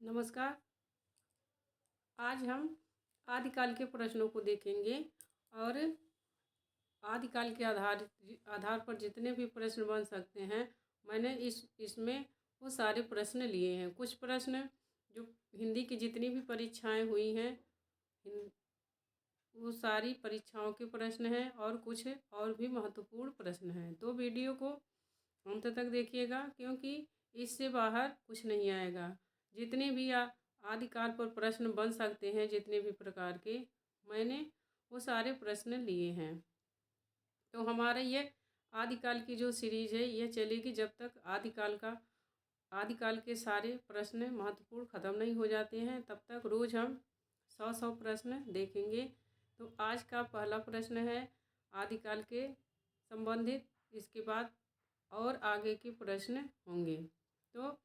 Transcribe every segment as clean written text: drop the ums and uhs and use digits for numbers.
नमस्कार। आज हम आदिकाल के प्रश्नों को देखेंगे और आदिकाल के आधार पर जितने भी प्रश्न बन सकते हैं, मैंने इसमें वो सारे प्रश्न लिए हैं। कुछ प्रश्न जो हिंदी की जितनी भी परीक्षाएं हुई हैं, वो सारी परीक्षाओं के प्रश्न हैं और कुछ और भी महत्वपूर्ण प्रश्न हैं। तो वीडियो को अंत तक देखिएगा, क्योंकि इससे बाहर कुछ नहीं आएगा। जितने भी आदिकाल पर प्रश्न बन सकते हैं, जितने भी प्रकार के, मैंने वो सारे प्रश्न लिए हैं। तो हमारा ये आदिकाल की जो सीरीज है ये चलेगी जब तक आदिकाल के सारे प्रश्न महत्वपूर्ण ख़त्म नहीं हो जाते हैं, तब तक रोज़ हम 100 प्रश्न देखेंगे। तो आज का पहला प्रश्न है आदिकाल के संबंधित, इसके बाद और आगे के प्रश्न होंगे। तो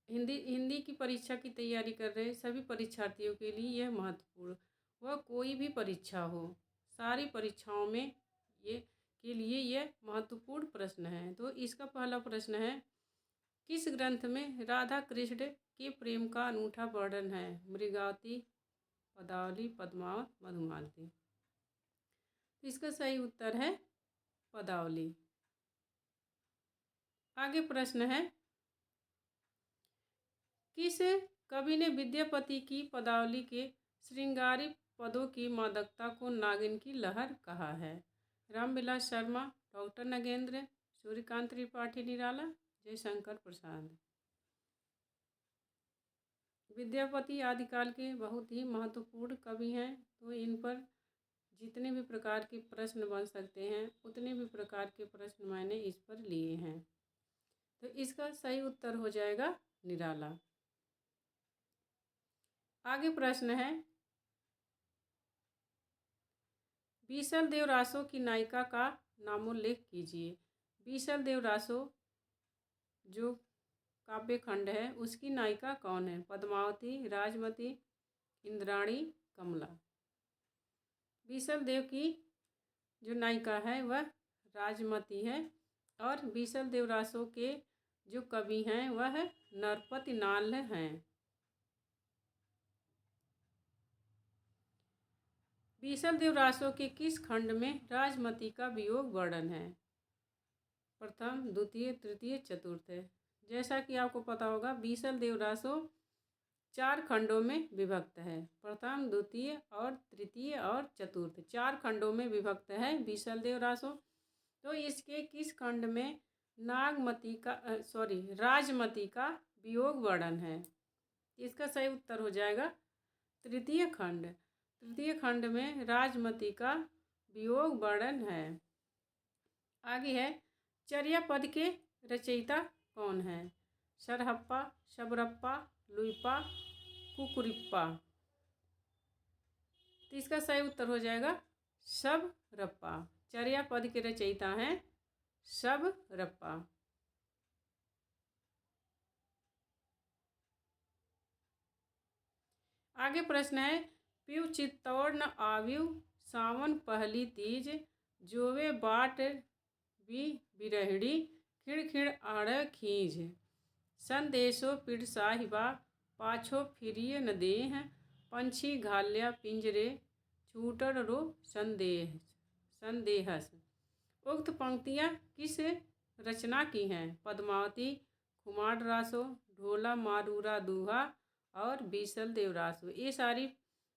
हिंदी की परीक्षा की तैयारी कर रहे सभी परीक्षार्थियों के लिए यह महत्वपूर्ण, वह कोई भी परीक्षा हो, सारी परीक्षाओं में के लिए यह महत्वपूर्ण प्रश्न है। तो इसका पहला प्रश्न है, किस ग्रंथ में राधा कृष्ण के प्रेम का अनूठा वर्णन है? मृगावती, पदावली, पद्मावत, मधुमालती। इसका सही उत्तर है पदावली। आगे प्रश्न है, किस कवि ने विद्यापति की पदावली के श्रृंगारी पदों की मादकता को नागिन की लहर कहा है? रामविलास शर्मा, डॉक्टर नगेंद्र, सूर्यकांत त्रिपाठी निराला, जयशंकर प्रसाद। विद्यापति आदिकाल के बहुत ही महत्वपूर्ण कवि हैं। तो इन पर जितने भी प्रकार के प्रश्न बन सकते हैं, उतने भी प्रकार के प्रश्न मैंने इस पर लिए हैं। तो इसका सही उत्तर हो जाएगा निराला। आगे प्रश्न है, बीसल देव रासो की नायिका का नामोल्लेख कीजिए। बीसल देव रासो जो काव्य खंड है, उसकी नायिका कौन है? पद्मावती, राजमती, इंद्राणी, कमला। बीसल देव की जो नायिका है वह राजमती है, और बीसल देव रासो के जो कवि हैं वह नरपति नाल हैं। बीसल देव रासो के किस खंड में राजमती का वियोग वर्णन है? प्रथम, द्वितीय, तृतीय, चतुर्थ। जैसा कि आपको पता होगा, बीसल देव रासो 4 खंडों में विभक्त है। प्रथम, द्वितीय और तृतीय और चतुर्थ, 4 खंडों में विभक्त है बीसल देव रासो। तो इसके किस खंड में राजमती का वियोग वर्णन है? इसका सही उत्तर हो जाएगा तृतीय खंड। तृतीय खंड में राजमती का वियोग वर्णन है। आगे है, चर्या पद के रचयिता कौन है? सरहप्पा, शबरप्पा, लुइपा, कुकुरिप्पा। तो इसका सही उत्तर हो जाएगा शबरप्पा। चर्या पद के रचयिता हैं शबरप्पा। आगे प्रश्न है, पिउ चित्तौड़ न आव्यू सावन पहली तीज, जोवे बाट बिरहिड़ी, खिड़खिड़ आड़ खींच, संदेशो पिड़ साहिबा, पाछो फिरिय न देह, पंछी घाल्या पिंजरे, छूटड़ रो संदेहस। उक्त पंक्तियाँ किस रचना की हैं? पद्मावती, कुमार रासो, ढोला मारूरा दूहा और बीसल देव रासो। ये सारी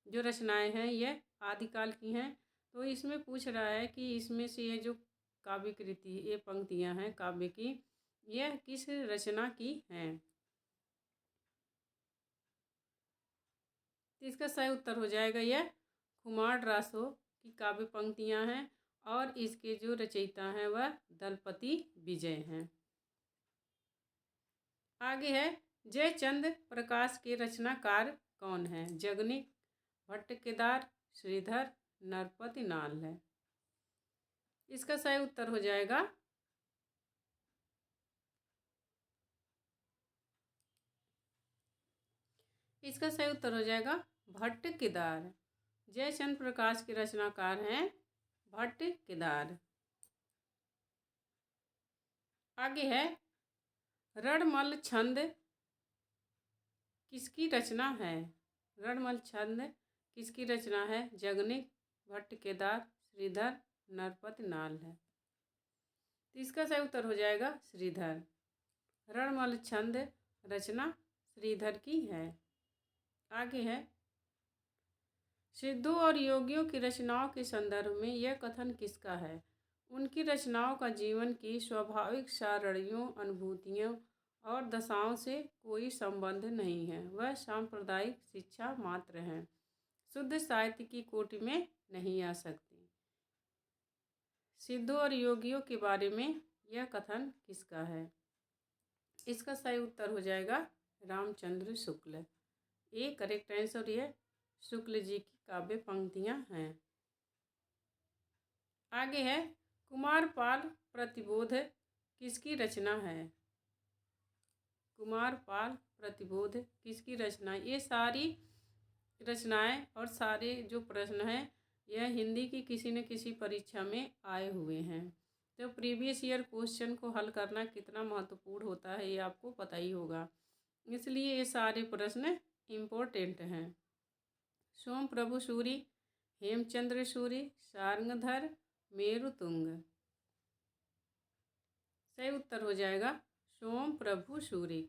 जो रचनाएं हैं ये आदिकाल की हैं। तो इसमें पूछ रहा है कि इसमें से ये जो काव्य कृति, ये पंक्तियां हैं काव्य की, यह किस रचना की हैं? तो इसका सही उत्तर हो जाएगा यह कुमार रासो की काव्य पंक्तियां हैं, और इसके जो रचयिता हैं वह दलपति विजय हैं। आगे है, जयचंद प्रकाश के रचनाकार कौन है? जगनिक, भट्ट केदार, श्रीधर, नरपति नाल है। इसका सही उत्तर हो जाएगा भट्ट केदार। जयचंद प्रकाश के रचनाकार हैं भट्ट केदार। आगे है, रणमल छंद किसकी रचना है? रणमल छंद किसकी रचना है? जगनिक, भट्ट केदार, श्रीधर, नरपति नाल है। तो इसका सही उत्तर हो जाएगा श्रीधर। रणमल छंद रचना श्रीधर की है। आगे है, सिद्धों और योगियों की रचनाओं के संदर्भ में यह कथन किसका है? उनकी रचनाओं का जीवन की स्वाभाविक सारणियों, अनुभूतियों और दशाओं से कोई संबंध नहीं है। वह सांप्रदायिक शिक्षा मात्र है, शुद्ध साहित्य की कोटि में नहीं आ सकती। सिद्धों और योगियों के बारे में यह कथन किसका है? इसका सही उत्तर हो जाएगा रामचंद्र शुक्ल। ये करेक्ट आंसर ये शुक्ल जी की काव्य पंक्तियां हैं। आगे है, कुमारपाल प्रतिबोध किसकी रचना है? कुमारपाल प्रतिबोध किसकी रचना? ये सारी रचनाएं और सारे जो प्रश्न हैं यह हिंदी की किसी न किसी परीक्षा में आए हुए हैं। तो प्रीवियस ईयर क्वेश्चन को हल करना कितना महत्वपूर्ण होता है ये आपको पता ही होगा, इसलिए ये सारे प्रश्न इम्पोर्टेंट हैं। सोम प्रभु सूरी, हेमचंद्र सूरी, शार्ंगधर, मेरुतुंग। सही उत्तर हो जाएगा सोम प्रभु सूरी।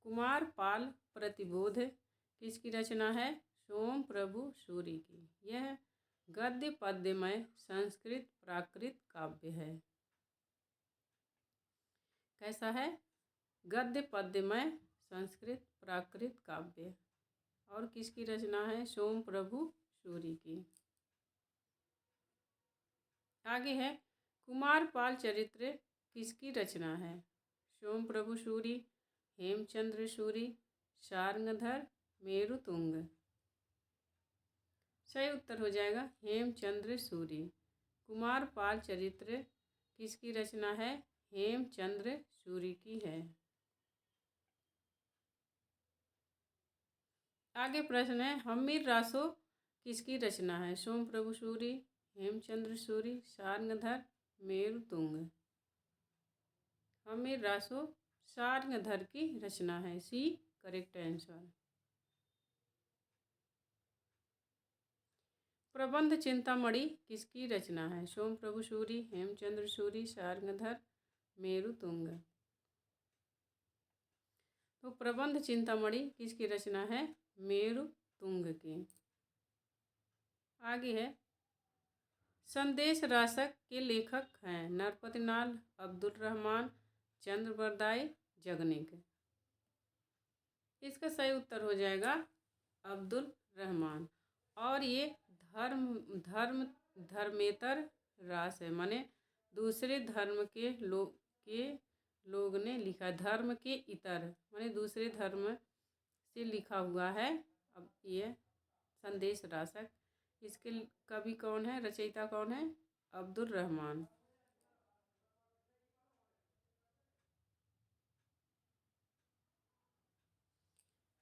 कुमारपाल प्रतिबोध किसकी रचना है? सोम प्रभु सूरी की। यह गद्य पद्यमय संस्कृत प्राकृत काव्य है। कैसा है? गद्य पद्यमय संस्कृत प्राकृत काव्य। और किसकी रचना है? सोम प्रभु सूरी की। आगे है, कुमारपाल चरित्र किसकी रचना है? सोम प्रभु सूरी, हेमचंद्र सूरी, शार्ंगधर, मेरुतुंग। सही उत्तर हो जाएगा हेमचंद्र सूरी। कुमारपाल चरित्र किसकी रचना है? हेमचंद्र सूरी की है। आगे प्रश्न है, हम्मीर रासो किसकी रचना है? सोम प्रभु सूरी, हेमचंद्र सूरी, शार्ंगधर, मेरुतुंग। हम्मीर रासो शार्ंगधर की रचना है। C correct answer. Prabandha Chintamani किसकी रचना है? सोम प्रभु सूरी, हेमचंद्र सूरी, शार्ंगधर, मेरुतुंग। तो प्रबंध चिंतामणि किसकी रचना है? मेरुतुंग की। आगे है, संदेश रासक के लेखक हैं नरपति नाल, अब्दुल रहमान, चंद्र बरदाई, जगनिक। इसका सही उत्तर हो जाएगा अब्दुल रहमान। और ये धर्मेतर रास है, माने दूसरे धर्म के लोग ने लिखा। धर्म के इतर माने दूसरे धर्म से लिखा हुआ है। अब ये संदेश रासक, इसके कवि कौन है? रचयिता कौन है? अब्दुल रहमान।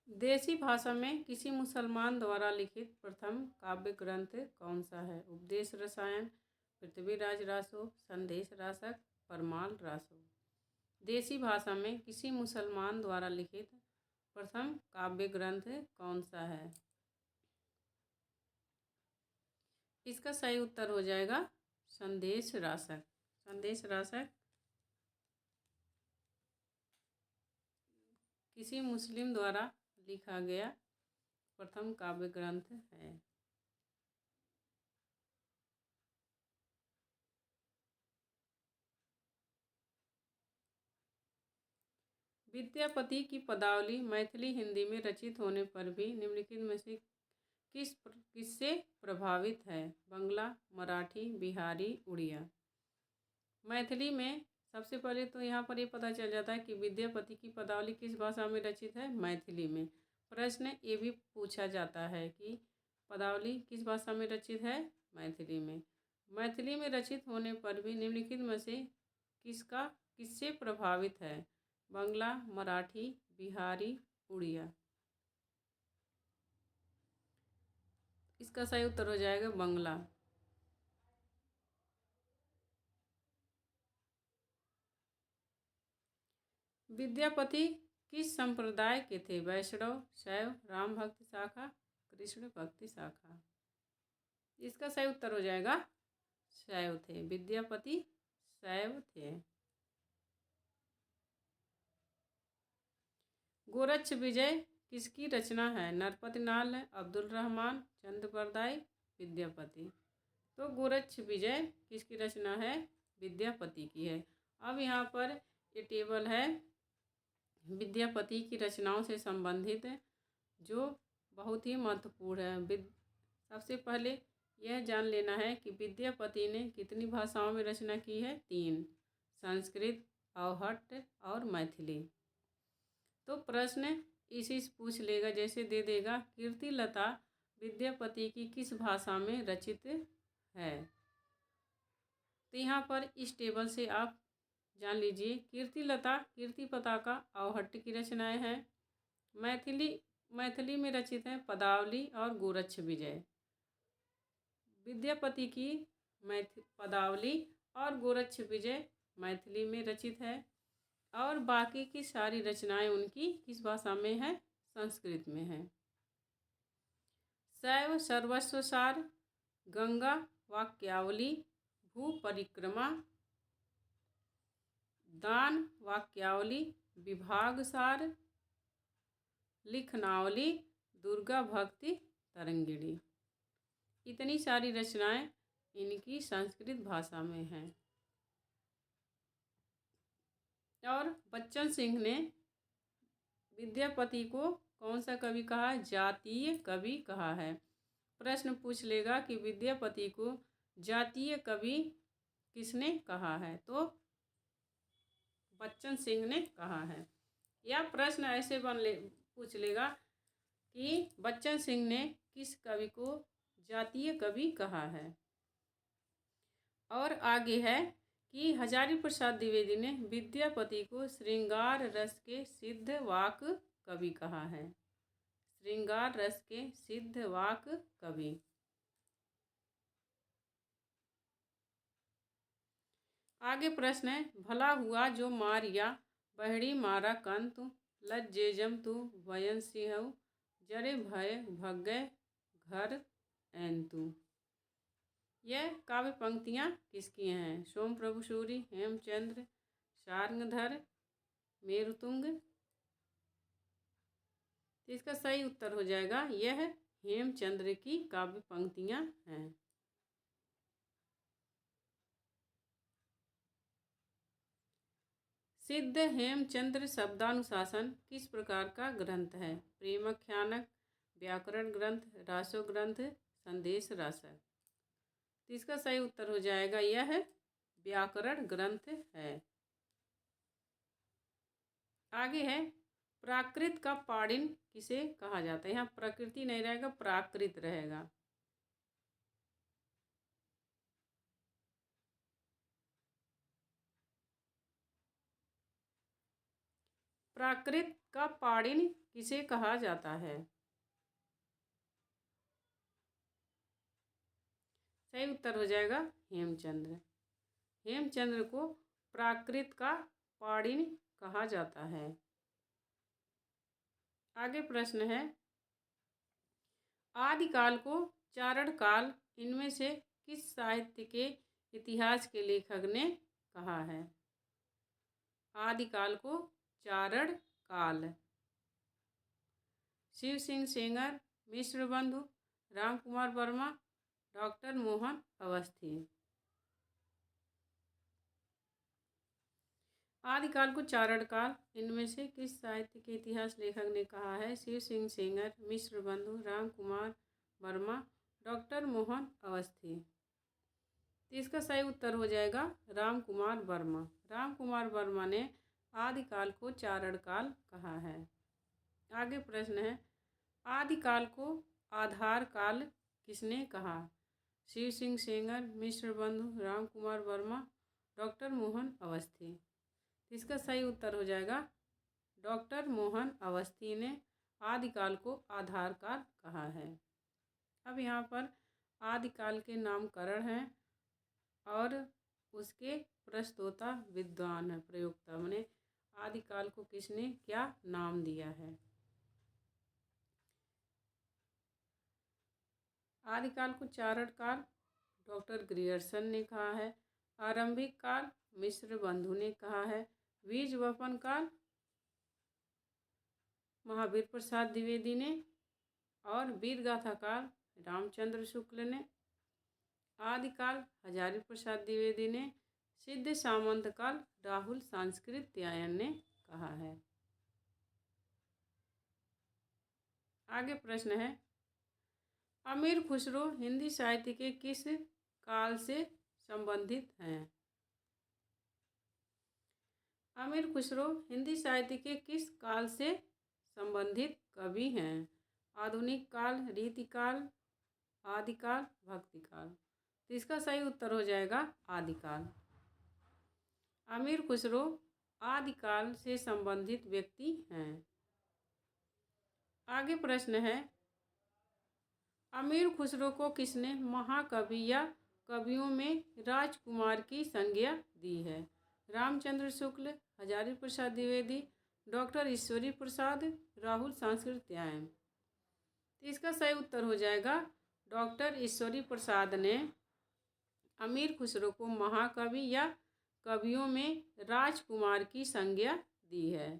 देसी भाषा में किसी मुसलमान द्वारा लिखित प्रथम काव्य ग्रंथ कौन सा है? उपदेश रसायन, पृथ्वीराज रासो, संदेश रासक, परमाल रासो। देसी भाषा में किसी मुसलमान द्वारा लिखित प्रथम काव्य ग्रंथ कौन सा है? इसका सही उत्तर हो जाएगा संदेश रासक। संदेश रासक किसी मुस्लिम द्वारा लिखा गया प्रथम काव्य ग्रंथ है। विद्यापति की पदावली मैथिली हिंदी में रचित होने पर भी निम्नलिखित में से किससे प्रभावित है? बंगला, मराठी, बिहारी, उड़िया। मैथिली में सबसे पहले तो यहाँ पर ये पता चल जाता है कि विद्यापति की पदावली किस भाषा में रचित है? मैथिली में। प्रश्न ये भी पूछा जाता है कि पदावली किस भाषा में रचित है? मैथिली में। मैथिली में रचित होने पर भी निम्नलिखित में से किससे प्रभावित है? बंगला, मराठी, बिहारी, उड़िया। इसका सही उत्तर हो जाएगा बंगला। विद्यापति किस संप्रदाय के थे? वैष्णव, शैव, राम भक्ति शाखा, कृष्ण भक्ति शाखा। इसका सही उत्तर हो जाएगा शैव थे। विद्यापति शैव थे। गोरक्ष विजय किसकी रचना है? नरपति नाल है, अब्दुल रहमान, चंद्रप्रदाय, विद्यापति। तो गोरक्ष विजय किसकी रचना है? विद्यापति की है। अब यहाँ पर ये टेबल है विद्यापति की रचनाओं से संबंधित जो बहुत ही महत्वपूर्ण है। सबसे पहले यह जान लेना है कि विद्यापति ने कितनी भाषाओं में रचना की है? 3, संस्कृत, अवहट्ट और मैथिली। तो प्रश्न इसी से पूछ लेगा, जैसे दे देगा कीर्तिलता विद्यापति की किस भाषा में रचित है। तो यहाँ पर इस टेबल से आप जान लीजिए कीर्तिलता कीर्ति पताका अवहट्ट की रचनाएं हैं। मैथिली में रचित है पदावली और गोरक्ष विजय। विद्यापति की पदावली और गोरक्ष विजय मैथिली में रचित है और बाकी की सारी रचनाएं उनकी किस भाषा में है? संस्कृत में है। शैव सर्वस्व सार, गंगा वाक्यावली, भू परिक्रमा, दान वाक्यावली, विभाग सार, लिखनावली, दुर्गा भक्ति तरंगिणी। इतनी सारी रचनाएं इनकी संस्कृत भाषा में हैं। और बच्चन सिंह ने विद्यापति को कौन सा कवि कहा? जातीय कवि कहा है। प्रश्न पूछ लेगा कि विद्यापति को जातीय कवि किसने कहा है? तो बच्चन सिंह ने कहा है। या प्रश्न ऐसे पूछ लेगा कि बच्चन सिंह ने किस कवि को जातीय कवि कहा है। और आगे है कि हजारी प्रसाद द्विवेदी ने विद्यापति को श्रृंगार रस के सिद्ध वाक कवि कहा है। श्रृंगार रस के सिद्ध वाक कवि। आगे प्रश्न है भला हुआ जो मारिया बहड़ी मारा कंतु, लज्जेजम तू वयन सिंह, जरे भय भग्गय घर एंतु। यह काव्य पंक्तियाँ किसकी हैं? सोम प्रभु सूरी, हेमचंद्र, शार्ंगधर, मेरुतुंग। तो इसका सही उत्तर हो जाएगा यह हेमचंद्र की काव्य पंक्तियाँ हैं। सिद्ध हेमचंद्र शब्दानुशासन किस प्रकार का ग्रंथ है? प्रेमाख्यानक, व्याकरण ग्रंथ, रासो ग्रंथ, संदेश रासक। तो इसका सही उत्तर हो जाएगा यह व्याकरण ग्रंथ है। आगे है प्राकृत का पाणिन किसे कहा जाता है? यहाँ प्रकृति नहीं रहेगा, प्राकृत रहेगा। प्राकृत का पाणिन किसे कहा जाता है? सही उत्तर हो जाएगा हेमचंद्र। हेमचंद्र को प्राकृत का पाणिन कहा जाता है। आगे प्रश्न है आदिकाल को चारण काल इनमें से किस साहित्य के इतिहास के लेखक ने कहा है? आदिकाल को चारण काल। शिव सिंह सेंगर, मिश्र बंधु, राम कुमार वर्मा, डॉक्टर मोहन अवस्थी। आदिकाल को चारण काल इनमें से किस साहित्य के इतिहास लेखक ने कहा है? शिव सिंह सेंगर, मिश्र बंधु, राम कुमार वर्मा, डॉक्टर मोहन अवस्थी। तो इसका सही उत्तर हो जाएगा राम कुमार वर्मा। राम कुमार वर्मा ने आदिकाल को चारण काल कहा है। आगे प्रश्न है आदिकाल को आधार काल किसने कहा? शिव सिंह सेंगर, मिश्र बंधु, राम कुमार वर्मा, डॉक्टर मोहन अवस्थी। इसका सही उत्तर हो जाएगा डॉक्टर मोहन अवस्थी ने आदिकाल को आधार काल कहा है। अब यहाँ पर आदिकाल के नामकरण हैं और उसके प्रस्तोता विद्वान है, प्रयोक्ता माने आदिकाल को किसने क्या नाम दिया है? आदिकाल को चारण काल डॉक्टर ग्रियर्सन ने कहा है। आरंभिक काल मिश्र बंधु ने कहा है। बीज वपन काल महावीर प्रसाद द्विवेदी ने। और वीर गाथा काल रामचंद्र शुक्ल ने। आदिकाल हजारी प्रसाद द्विवेदी ने। सिद्ध सामंत काल राहुल सांस्कृत्यायन ने कहा है। आगे प्रश्न है, अमीर खुसरो हिंदी साहित्य के किस काल से संबंधित हैं? अमीर खुसरो हिंदी साहित्य के किस काल से संबंधित कवि हैं? आधुनिक काल, रीतिकाल, आदिकाल, भक्तिकाल। तो इसका सही उत्तर हो जाएगा आदिकाल। अमीर खुसरो आदिकाल से संबंधित व्यक्ति हैं। आगे प्रश्न है, अमीर खुसरो को किसने महाकवि या कवियों में राजकुमार की संज्ञा दी है? रामचंद्र शुक्ल, हजारी प्रसाद द्विवेदी, डॉक्टर ईश्वरी प्रसाद, राहुल सांस्कृत्यायन। तो इसका सही उत्तर हो जाएगा डॉक्टर ईश्वरी प्रसाद ने अमीर खुसरो को महाकवि या कवियों में राजकुमार की संज्ञा दी है।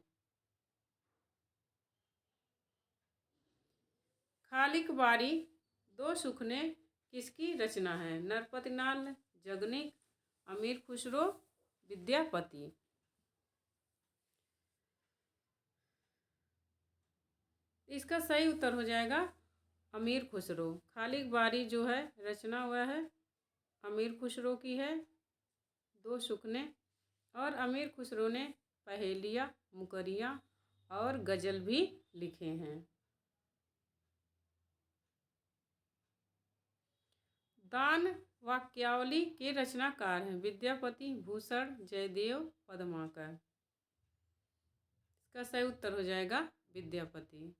खालिक बारी दो सुखने किसकी रचना है? नरपतिनाल, जगनिक, अमीर खुसरो, विद्यापति। इसका सही उत्तर हो जाएगा अमीर खुसरो। खालिक बारी जो है रचना हुआ है अमीर खुसरो की है, दो सुखने। और अमीर खुसरो ने पहेलियाँ, मुकरियाँ और गज़ल भी लिखे हैं। दान वाक्यावली के रचनाकार हैं विद्यापति, भूषण, जयदेव, पद्माकर। इसका सही उत्तर हो जाएगा विद्यापति।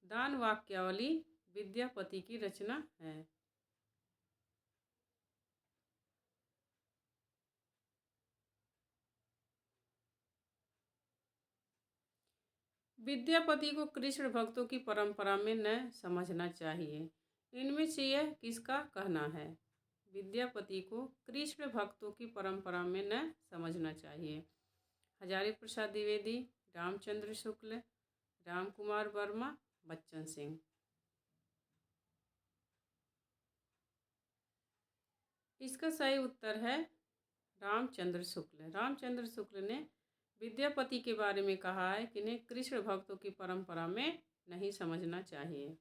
दान वाक्यावली विद्यापति की रचना है। विद्यापति को कृष्ण भक्तों की परंपरा में न समझना चाहिए। इनमें से यह किसका कहना है? विद्यापति को कृष्ण भक्तों की परंपरा में न समझना चाहिए। हजारी प्रसाद द्विवेदी, रामचंद्र शुक्ल, राम कुमार वर्मा, बच्चन सिंह। इसका सही उत्तर है रामचंद्र शुक्ल। रामचंद्र शुक्ल ने विद्यापति के बारे में कहा है कि इन्हें कृष्ण भक्तों की परंपरा में नहीं समझना चाहिए।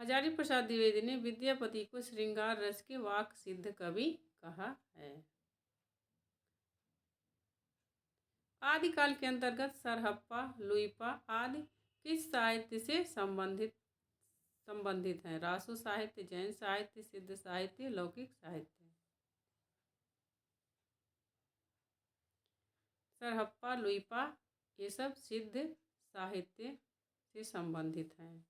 हजारी प्रसाद द्विवेदी ने विद्यापति को श्रृंगार रस के वाक सिद्ध कवि कहा है। आदिकाल के अंतर्गत सरहप्पा, लुइपा आदि किस साहित्य से संबंधित हैं? रासो साहित्य, जैन साहित्य, सिद्ध साहित्य, लौकिक साहित्य। सरहप्पा, लुइपा ये सब सिद्ध साहित्य से संबंधित हैं।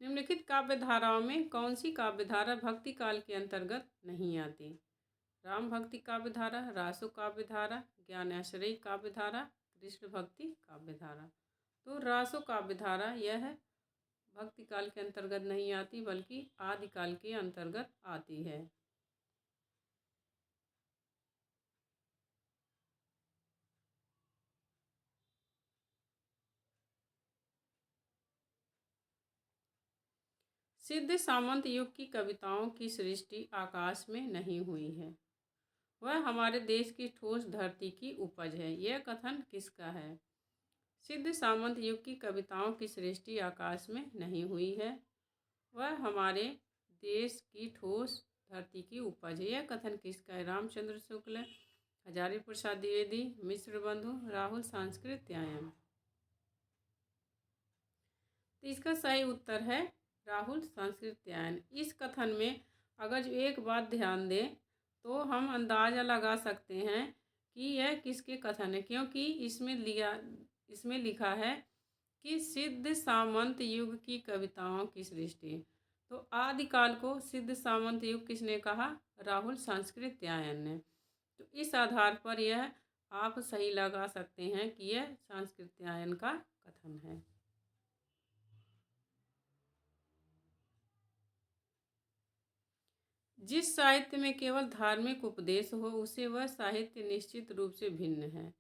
निम्नलिखित काव्य धाराओं में कौन सी काव्य धारा भक्ति काल के अंतर्गत नहीं आती? राम भक्ति काव्य धारा, रासो काव्य धारा, ज्ञानाश्रयी काव्य धारा, कृष्ण भक्ति काव्य धारा। तो रासो काव्य धारा यह भक्ति काल के अंतर्गत नहीं आती बल्कि आदिकाल के अंतर्गत आती है। सिद्ध सामंत युग की कविताओं की सृष्टि आकाश में नहीं हुई है, वह हमारे देश की ठोस धरती की उपज है। यह कथन किसका है? सिद्ध सामंत युग की कविताओं की सृष्टि आकाश में नहीं हुई है, वह हमारे देश की ठोस धरती की उपज है। यह कथन किसका है? रामचंद्र शुक्ल, हजारी प्रसाद द्विवेदी, मिश्र बंधु, राहुल सांस्कृत्यायन। तो इसका सही उत्तर है राहुल सांस्कृत्यायन। इस कथन में अगर जो एक बात ध्यान दें तो हम अंदाज़ा लगा सकते हैं कि यह किसके कथन है, क्योंकि इसमें लिखा है कि सिद्ध सामंत युग की कविताओं की सृष्टि। तो आदिकाल को सिद्ध सामंत युग किसने कहा? राहुल सांस्कृत्यायन ने। तो इस आधार पर यह आप सही लगा सकते हैं कि यह सांस्कृत्यायन का कथन है। जिस साहित्य में केवल धार्मिक उपदेश हो उसे वह साहित्य निश्चित रूप से भिन्न है,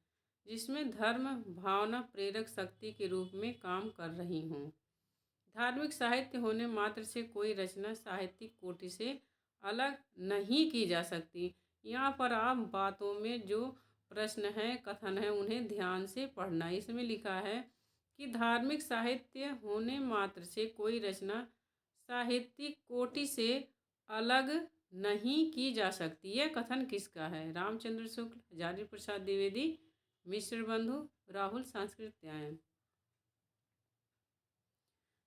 जिसमें धर्म भावना प्रेरक शक्ति के रूप में काम कर रही हूँ। धार्मिक साहित्य होने मात्र से कोई रचना साहित्यिक कोटि से अलग नहीं की जा सकती। यहाँ पर आप बातों में जो प्रश्न है कथन है उन्हें ध्यान से पढ़ना। इसमें लिखा है कि धार्मिक साहित्य होने मात्र से कोई रचना साहित्यिक कोटि से अलग नहीं की जा सकती। यह कथन किसका है? रामचंद्र शुक्ल, हजारी प्रसाद द्विवेदी, मिश्र बंधु, राहुल सांस्कृत्यायन।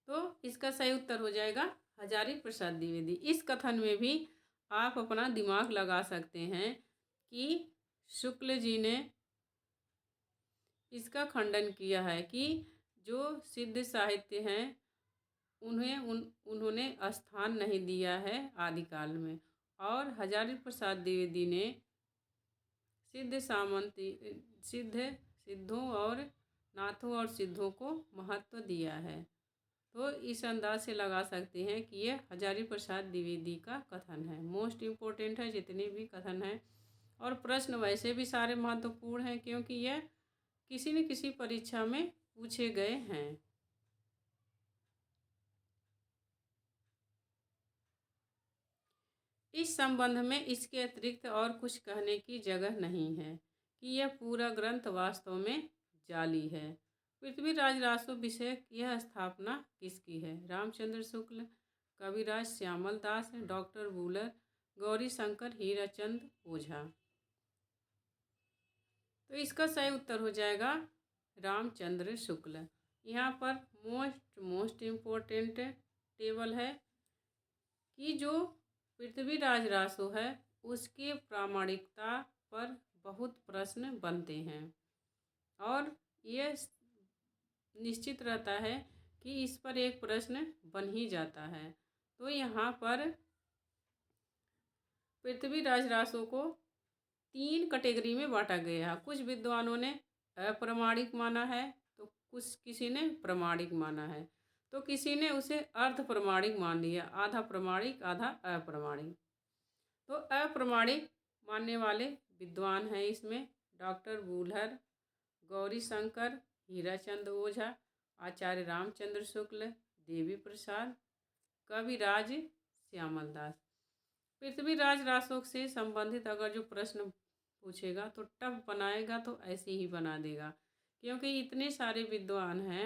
तो इसका सही उत्तर हो जाएगा हजारी प्रसाद द्विवेदी। इस कथन में भी आप अपना दिमाग लगा सकते हैं कि शुक्ल जी ने इसका खंडन किया है कि जो सिद्ध साहित्य हैं उन्होंने स्थान नहीं दिया है आदिकाल में, और हजारी प्रसाद द्विवेदी ने सिद्धों और नाथों और सिद्धों को महत्व दिया है। तो इस अंदाज से लगा सकते हैं कि यह हजारी प्रसाद द्विवेदी का कथन है। मोस्ट इम्पोर्टेंट है जितने भी कथन हैं, और प्रश्न वैसे भी सारे महत्वपूर्ण हैं क्योंकि यह किसी न किसी परीक्षा में पूछे गए हैं। इस संबंध में इसके अतिरिक्त और कुछ कहने की जगह नहीं है कि यह पूरा ग्रंथ वास्तव में जाली है। पृथ्वीराज रासो विषयक यह स्थापना किसकी है? रामचंद्र शुक्ल, कविराज श्यामल दास, डॉक्टर वूलर, गौरी शंकर, हीराचंद ओझा। तो इसका सही उत्तर हो जाएगा रामचंद्र शुक्ल। यहाँ पर मोस्ट इम्पोर्टेंट टेबल है कि जो पृथ्वीराज रासो है उसके प्रामाणिकता पर बहुत प्रश्न बनते हैं, और यह निश्चित रहता है कि इस पर एक प्रश्न बन ही जाता है। तो यहाँ पर पृथ्वीराज रासो को 3 कैटेगरी में बांटा गया है। कुछ विद्वानों ने अप्रमाणिक माना है, तो किसी ने प्रमाणिक माना है, तो किसी ने उसे अर्ध प्रमाणिक मान लिया, आधा प्रमाणिक आधा अप्रमाणिक। तो अप्रमाणिक मानने वाले विद्वान हैं इसमें डॉक्टर वूलर, गौरी शंकर, हीराचंद ओझा, आचार्य रामचंद्र शुक्ल, देवी प्रसाद, कविराज श्यामल दास। पृथ्वीराज रासो से संबंधित अगर जो प्रश्न पूछेगा तो टफ बनाएगा तो ऐसे ही बना देगा, क्योंकि इतने सारे विद्वान हैं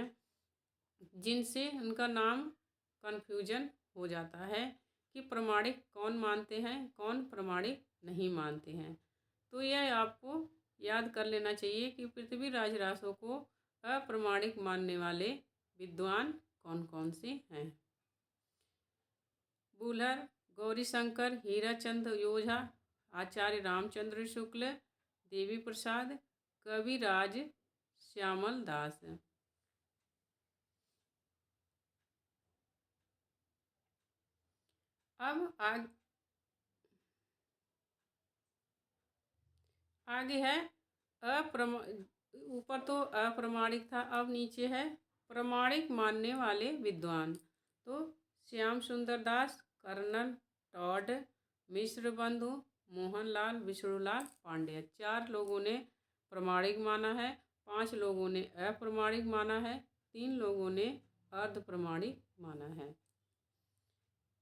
जिनसे उनका नाम कन्फ्यूजन हो जाता है कि प्रमाणिक कौन मानते हैं कौन प्रमाणिक नहीं मानते हैं। तो यह आपको याद कर लेना चाहिए कि पृथ्वीराज रासो को अप्रमाणिक मानने वाले विद्वान कौन कौन से हैं। वूलर, गौरीशंकर, हीराचंद ओझा, आचार्य रामचंद्र शुक्ल, देवी प्रसाद, कविराज श्यामल दास। अब आगे है ऊपर तो अप्रमाणिक था, अब नीचे है प्रमाणिक मानने वाले विद्वान। तो श्याम सुंदर दास, कर्नल टॉड, मिश्र बंधु, मोहनलाल, विष्णुलाल पांडे, 4 लोगों ने प्रमाणिक माना है, 5 लोगों ने अप्रमाणिक माना है, 3 लोगों ने अर्ध प्रमाणिक माना है।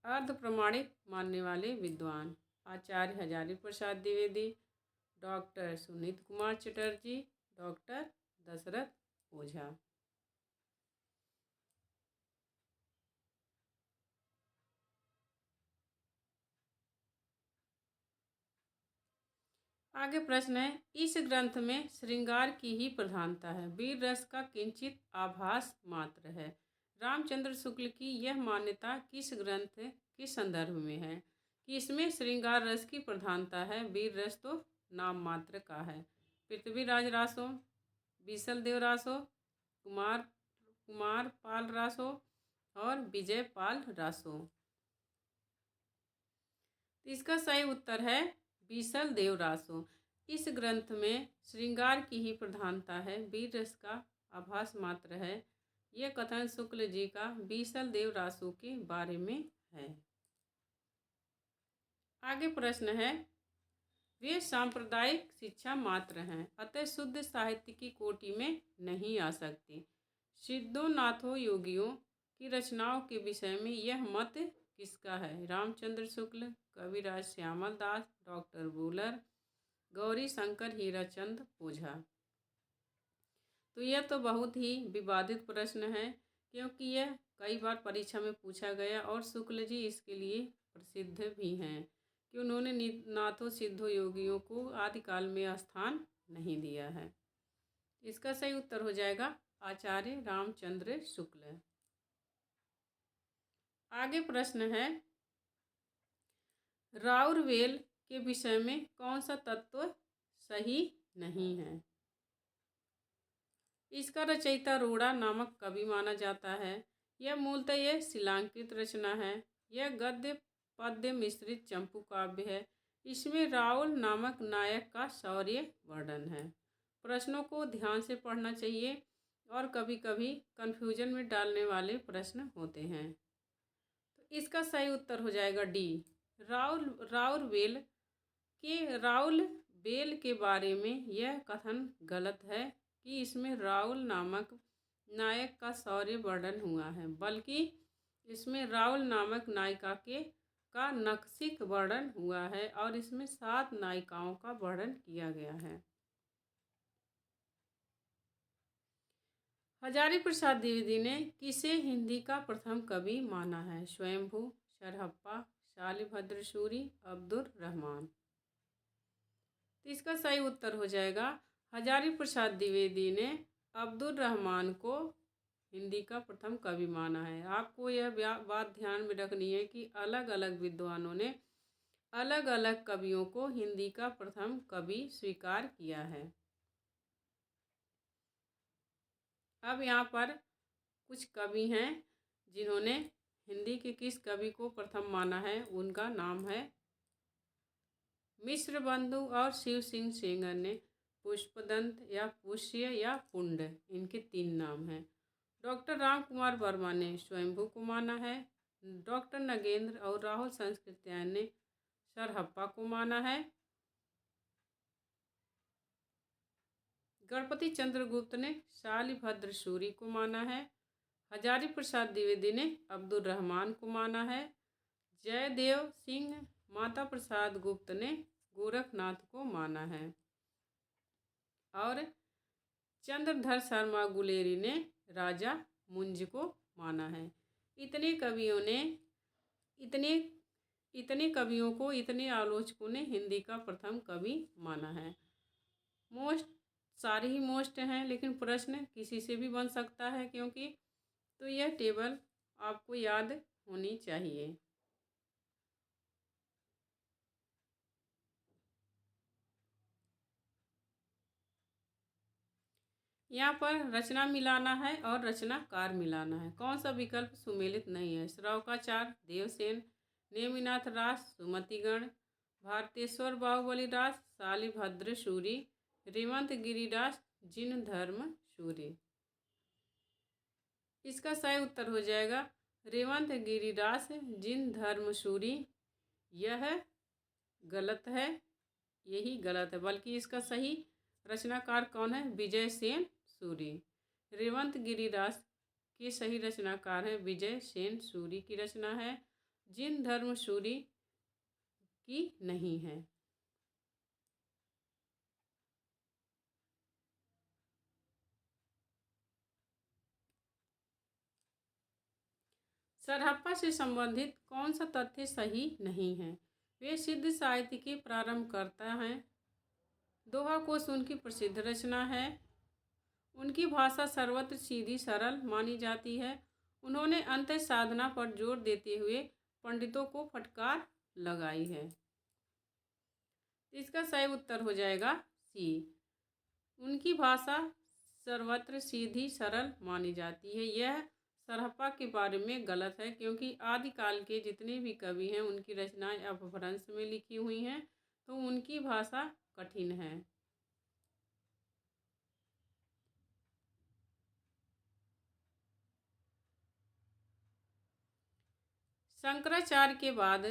अर्ध प्रमाणिक मानने वाले विद्वान आचार्य हजारी प्रसाद द्विवेदी, डॉक्टर सुनीत कुमार चटर्जी, डॉक्टर दशरथ ओझा। आगे प्रश्न है, इस ग्रंथ में श्रृंगार की ही प्रधानता है, वीर रस का किंचित आभास मात्र है। रामचंद्र शुक्ल की यह मान्यता किस ग्रंथ के संदर्भ में है कि इसमें श्रृंगार रस की प्रधानता है, वीर रस तो नाम मात्र का है? पृथ्वीराज रासो, बीसल देव रासो, कुमार कुमार पाल रासो और विजय पाल रासो। तो इसका सही उत्तर है बीसल देव रासो। इस ग्रंथ में श्रृंगार की ही प्रधानता है, वीर रस का आभास मात्र है। यह कथन शुक्ल जी का बीसल देव रासो के बारे में है। आगे प्रश्न है, वे सांप्रदायिक शिक्षा मात्र हैं, अतः शुद्ध साहित्य की कोटि में नहीं आ सकती। सिद्धों नाथों योगियों की रचनाओं के विषय में यह मत किसका है? रामचंद्र शुक्ल, कविराज श्यामल दास, डॉक्टर बुलर, गौरी शंकर हीराचंद ओझा। तो यह तो बहुत ही विवादित प्रश्न है, क्योंकि यह कई बार परीक्षा में पूछा गया और शुक्ल जी इसके लिए प्रसिद्ध भी हैं कि उन्होंने नाथों सिद्धों योगियों को आदिकाल में स्थान नहीं दिया है। इसका सही उत्तर हो जाएगा आचार्य रामचंद्र शुक्ल। आगे प्रश्न है, राउरवेल के विषय में कौन सा तत्व सही नहीं है? इसका रचयिता रोड़ा नामक कवि माना जाता है। यह मूलतः यह शिलांकित रचना है। यह गद्य पद्य मिश्रित चंपू काव्य है। इसमें राउल नामक नायक का शौर्य वर्णन है। प्रश्नों को ध्यान से पढ़ना चाहिए और कभी कभी कन्फ्यूजन में डालने वाले प्रश्न होते हैं। तो इसका सही उत्तर हो जाएगा डी। राउल बेल के बारे में यह कथन गलत है कि इसमें राउल नामक नायक का शौर्य वर्णन हुआ है, बल्कि इसमें राउल नामक नायिका का नक्सिक वर्णन हुआ है और इसमें 7 नायिकाओं का वर्णन किया गया है। हजारी प्रसाद द्विवेदी ने किसे हिंदी का प्रथम कवि माना है? स्वयंभू, सरहप्पा, शालिभद्र सूरी, अब्दुल रहमान। तो इसका सही उत्तर हो जाएगा हजारी प्रसाद द्विवेदी ने अब्दुल रहमान को हिंदी का प्रथम कवि माना है। आपको यह बात ध्यान में रखनी है कि अलग अलग विद्वानों ने अलग अलग कवियों को हिंदी का प्रथम कवि स्वीकार किया है। अब यहाँ पर कुछ कवि हैं जिन्होंने हिंदी के किस कवि को प्रथम माना है। उनका नाम है मिश्र बंधु और शिव सिंह सेंगर ने पुष्पदंत या पुष्य या पुंड, इनके 3 नाम हैं। डॉक्टर राम कुमार वर्मा ने स्वयंभू को माना है। डॉक्टर नगेंद्र और राहुल संस्कृत्यायन ने सरहप्पा को माना है। गणपति चंद्रगुप्त ने शालिभद्र सूरी को माना है। हजारी प्रसाद द्विवेदी ने अब्दुल रहमान को माना है। जयदेव सिंह माता प्रसाद गुप्त ने गोरखनाथ को माना है और चंद्रधर शर्मा गुलेरी ने राजा मुंज को माना है। इतने कवियों को इतने आलोचकों ने हिंदी का प्रथम कवि माना है। सारे ही मोस्ट हैं, लेकिन प्रश्न किसी से भी बन सकता है, क्योंकि तो यह टेबल आपको याद होनी चाहिए। यहाँ पर रचना मिलाना है और रचनाकार मिलाना है। कौन सा विकल्प सुमेलित नहीं है? श्रौकाचार, देवसेन, नेमिनाथ रास, सुमतिगण, भारतेश्वर बाहुबली रास, शालिभद्र सूरी, रेवंत गिरिदास, जिन धर्म सूरी। इसका सही उत्तर हो जाएगा रेवंत गिरिदास जिन धर्म सूरी। यह गलत है, यही गलत है, बल्कि इसका सही रचनाकार कौन है? विजय सेन सूरी। रेवंत गिरिदास के सही रचनाकार है विजय सेन सूरी की रचना है, जिन धर्म सूरी की नहीं है। सरहप्पा से संबंधित कौन सा तथ्य सही नहीं है? वे सिद्ध साहित्य के प्रारंभ करता हैं। दोहा कोश उनकी प्रसिद्ध रचना है। उनकी भाषा सर्वत्र सीधी सरल मानी जाती है। उन्होंने अंतः साधना पर जोर देते हुए पंडितों को फटकार लगाई है। इसका सही उत्तर हो जाएगा सी। उनकी भाषा सर्वत्र सीधी सरल मानी जाती है। यह सरहप्पा के बारे में गलत है, क्योंकि आदिकाल के जितने भी कवि हैं उनकी रचनाएं अपभ्रंश में लिखी हुई हैं, तो उनकी भाषा कठिन है। शंकराचार्य के बाद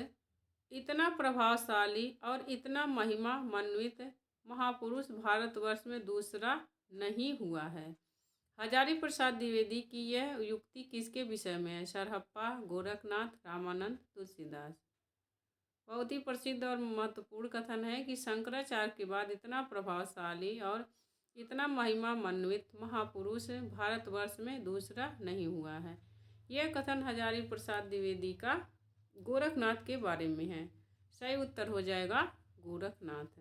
इतना प्रभावशाली और इतना महिमा मण्डित महापुरुष भारतवर्ष में दूसरा नहीं हुआ है। हजारी प्रसाद द्विवेदी की यह युक्ति किसके विषय में है? सरहप्पा, गोरखनाथ, रामानंद, तुलसीदास। बहुत ही प्रसिद्ध और महत्वपूर्ण कथन है कि शंकराचार्य के बाद इतना प्रभावशाली और इतना महिमा मण्डित महापुरुष भारतवर्ष में दूसरा नहीं हुआ है। यह कथन हजारी प्रसाद द्विवेदी का गोरखनाथ के बारे में है। सही उत्तर हो जाएगा गोरखनाथ।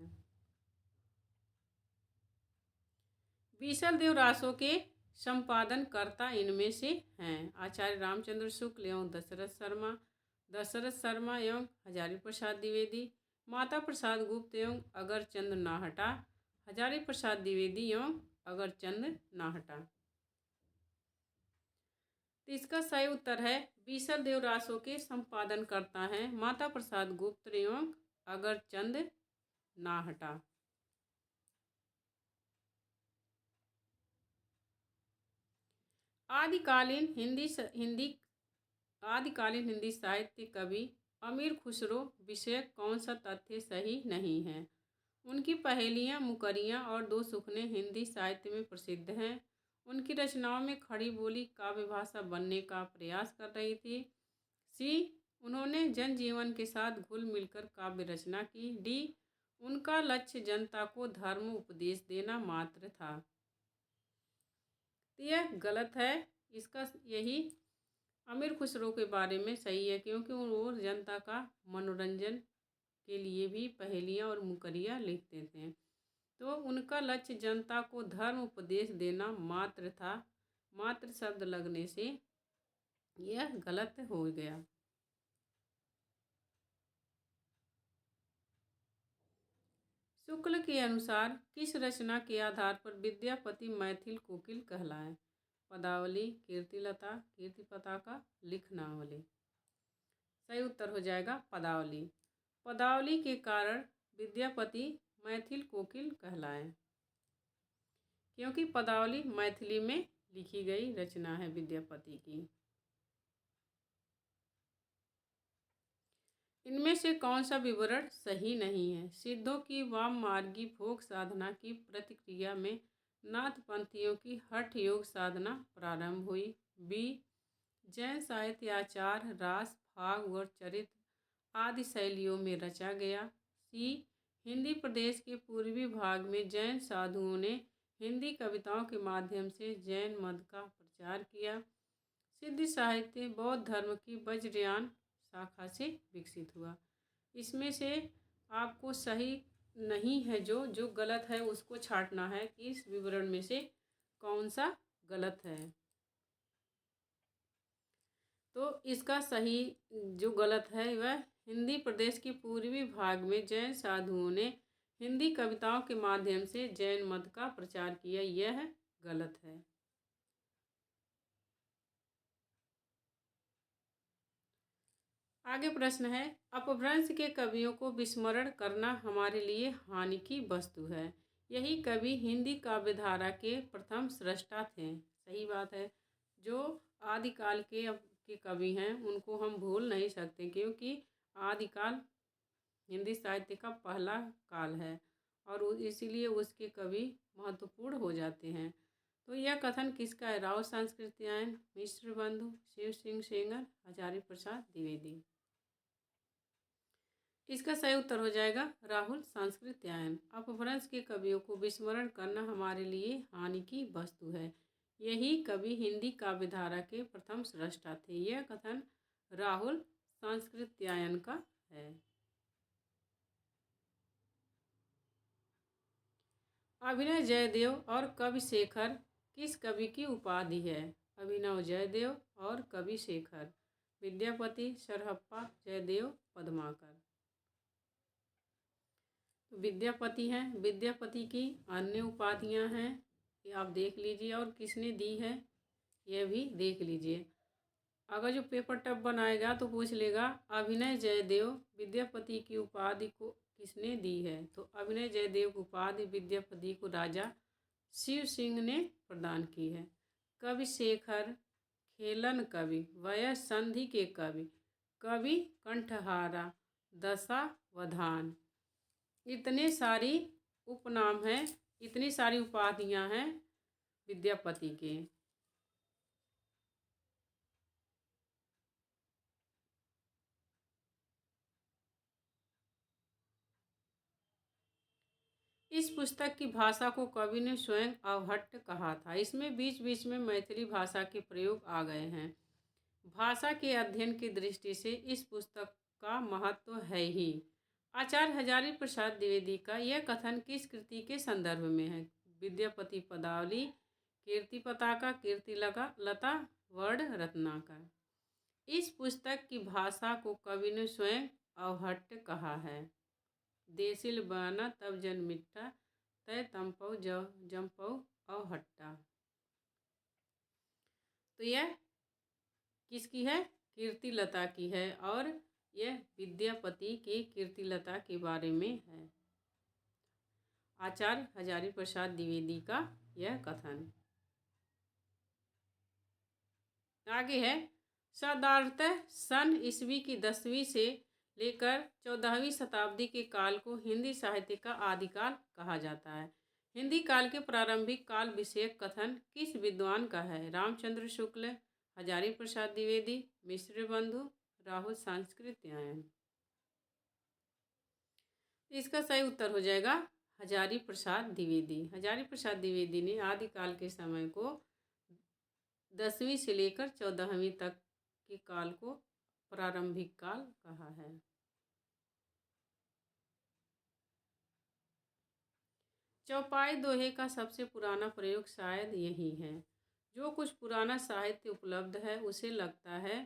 बीसलदेव रासो के संपादन कर्ता इनमें से हैं? आचार्य रामचंद्र शुक्ल एवं दशरथ शर्मा एवं हजारी प्रसाद द्विवेदी, माता प्रसाद गुप्त एवं अगरचंद नाहटा, हजारी प्रसाद द्विवेदी एवं अगरचंद नाहटा। तो इसका सही उत्तर है बीसलदेव रासो के संपादन करता है माता प्रसाद गुप्त एवं अगरचंद नाहटा। आदिकालीन हिंदी साहित्य कवि अमीर खुसरो विषयक कौन सा तथ्य सही नहीं है? उनकी पहेलियाँ, मुकरियाँ और दो सुखने हिंदी साहित्य में प्रसिद्ध हैं। उनकी रचनाओं में खड़ी बोली काव्य भाषा बनने का प्रयास कर रही थी। सी, उन्होंने जनजीवन के साथ घुल मिलकर काव्य रचना की। डी, उनका लक्ष्य जनता को धर्म उपदेश देना मात्र था। तो यह गलत है। इसका यही अमीर खुसरो के बारे में सही है, क्योंकि वो जनता का मनोरंजन के लिए भी पहेलियाँ और मुकरियाँ लिखते थे। तो उनका लक्ष्य जनता को धर्म उपदेश देना मात्र था। मात्र शब्द लगने से यह गलत हो गया। शुक्ल के अनुसार किस रचना के आधार पर विद्यापति मैथिल कोकिल कहलाए? पदावली, कीर्तिलता, कीर्ति पताका, लिखनावली। सही उत्तर हो जाएगा पदावली। पदावली के कारण विद्यापति मैथिल कोकिल कहलाए, क्योंकि पदावली मैथिली में लिखी गई रचना है विद्यापति की। इनमें से कौन सा विवरण सही नहीं है? सिद्धों की वाम मार्गी भोग साधना की प्रतिक्रिया में नाथपंथियों की हठ योग साधना प्रारंभ हुई। बी, जैन साहित्य आचार, रास, फाग और चरित्र आदि शैलियों में रचा गया। सी, हिंदी प्रदेश के पूर्वी भाग में जैन साधुओं ने हिंदी कविताओं के माध्यम से जैन मत का प्रचार किया। सिद्ध साहित्य बौद्ध धर्म की वज्रयान शाखा से विकसित हुआ। इसमें से आपको सही नहीं है, जो गलत है उसको छांटना है कि इस विवरण में से कौन सा गलत है। तो इसका सही जो गलत है वह हिंदी प्रदेश के पूर्वी भाग में जैन साधुओं ने हिंदी कविताओं के माध्यम से जैन मत का प्रचार किया, यह गलत है। आगे प्रश्न है, अपभ्रंश के कवियों को विस्मरण करना हमारे लिए हानि की वस्तु है। यही कवि हिंदी काव्यधारा के प्रथम स्रष्टा थे। सही बात है। जो आदिकाल के कवि हैं उनको हम भूल नहीं सकते, क्योंकि आदिकाल हिंदी साहित्य का पहला काल है और इसीलिए उसके कवि महत्वपूर्ण हो जाते हैं। तो यह कथन किसका है? राव सांस्कृत्यायन, मिश्र बंधु, शिव सिंह सेंगर, हजारी प्रसाद द्विवेदी। इसका सही उत्तर हो जाएगा राहुल सांस्कृत्यायन। अपभ्रंश के कवियों को विस्मरण करना हमारे लिए हानि की वस्तु है। यही कवि हिंदी काव्यधारा के प्रथम स्रष्टा थे। यह कथन राहुल सांस्कृत्यायन का है। अभिनव जयदेव और कवि शेखर किस कवि की उपाधि है? अभिनव जयदेव और कवि शेखर, विद्यापति, सरहप्पा, जयदेव, पद्माकर। विद्यापति हैं। विद्यापति की अन्य उपाधियां हैं ये आप देख लीजिए और किसने दी है यह भी देख लीजिए। अगर जो पेपर टप बनाएगा तो पूछ लेगा अभिनय जयदेव विद्यापति की उपाधि को किसने दी है, तो अभिनय जयदेव की उपाधि विद्यापति को राजा शिव सिंह ने प्रदान की है। कवि शेखर खेलन कवि, वयस संधि के कवि, कवि कंठहारा, दशावधान। इतने सारी उपनाम हैं, इतनी सारी उपाधियां हैं विद्यापति के। इस पुस्तक की भाषा को कवि ने स्वयं अवहट्ट कहा था। इसमें बीच बीच में मैथिली भाषा के प्रयोग आ गए हैं। भाषा के अध्ययन की दृष्टि से इस पुस्तक का महत्व है ही। आचार्य हजारी प्रसाद द्विवेदी का यह कथन किस कृति के संदर्भ में है? विद्यापति पदावली, कीर्ति पताका, कीर्ति लता, वर्ण रत्नाकर। इस पुस्तक की भाषा को कवि ने स्वयं अवहट्ट कहा है। देसिल बना तब जन मिट्टा, तय तमपौ जमपौ अवहट्टा। तो यह किसकी है? कीर्ति लता की है और यह विद्यापति के कीर्ति लता के बारे में है। आचार्य हजारी प्रसाद द्विवेदी का यह कथन। आगे है साधारणतः सन ईस्वी की 10वीं से लेकर 14वीं शताब्दी के काल को हिंदी साहित्य का आदिकाल कहा जाता है। हिंदी काल के प्रारंभिक काल विषयक कथन किस विद्वान का है? रामचंद्र शुक्ल, हजारी प्रसाद द्विवेदी, मिश्र बंधु, राहुल सांस्कृत्यायन। इसका सही उत्तर हो जाएगा हजारी प्रसाद द्विवेदी। हजारी प्रसाद द्विवेदी ने आदिकाल के समय को 10वीं से लेकर 14वीं तक के काल को प्रारंभिक काल कहा है। चौपाई दोहे का सबसे पुराना प्रयोग शायद यही है। जो कुछ पुराना साहित्य उपलब्ध है उसे लगता है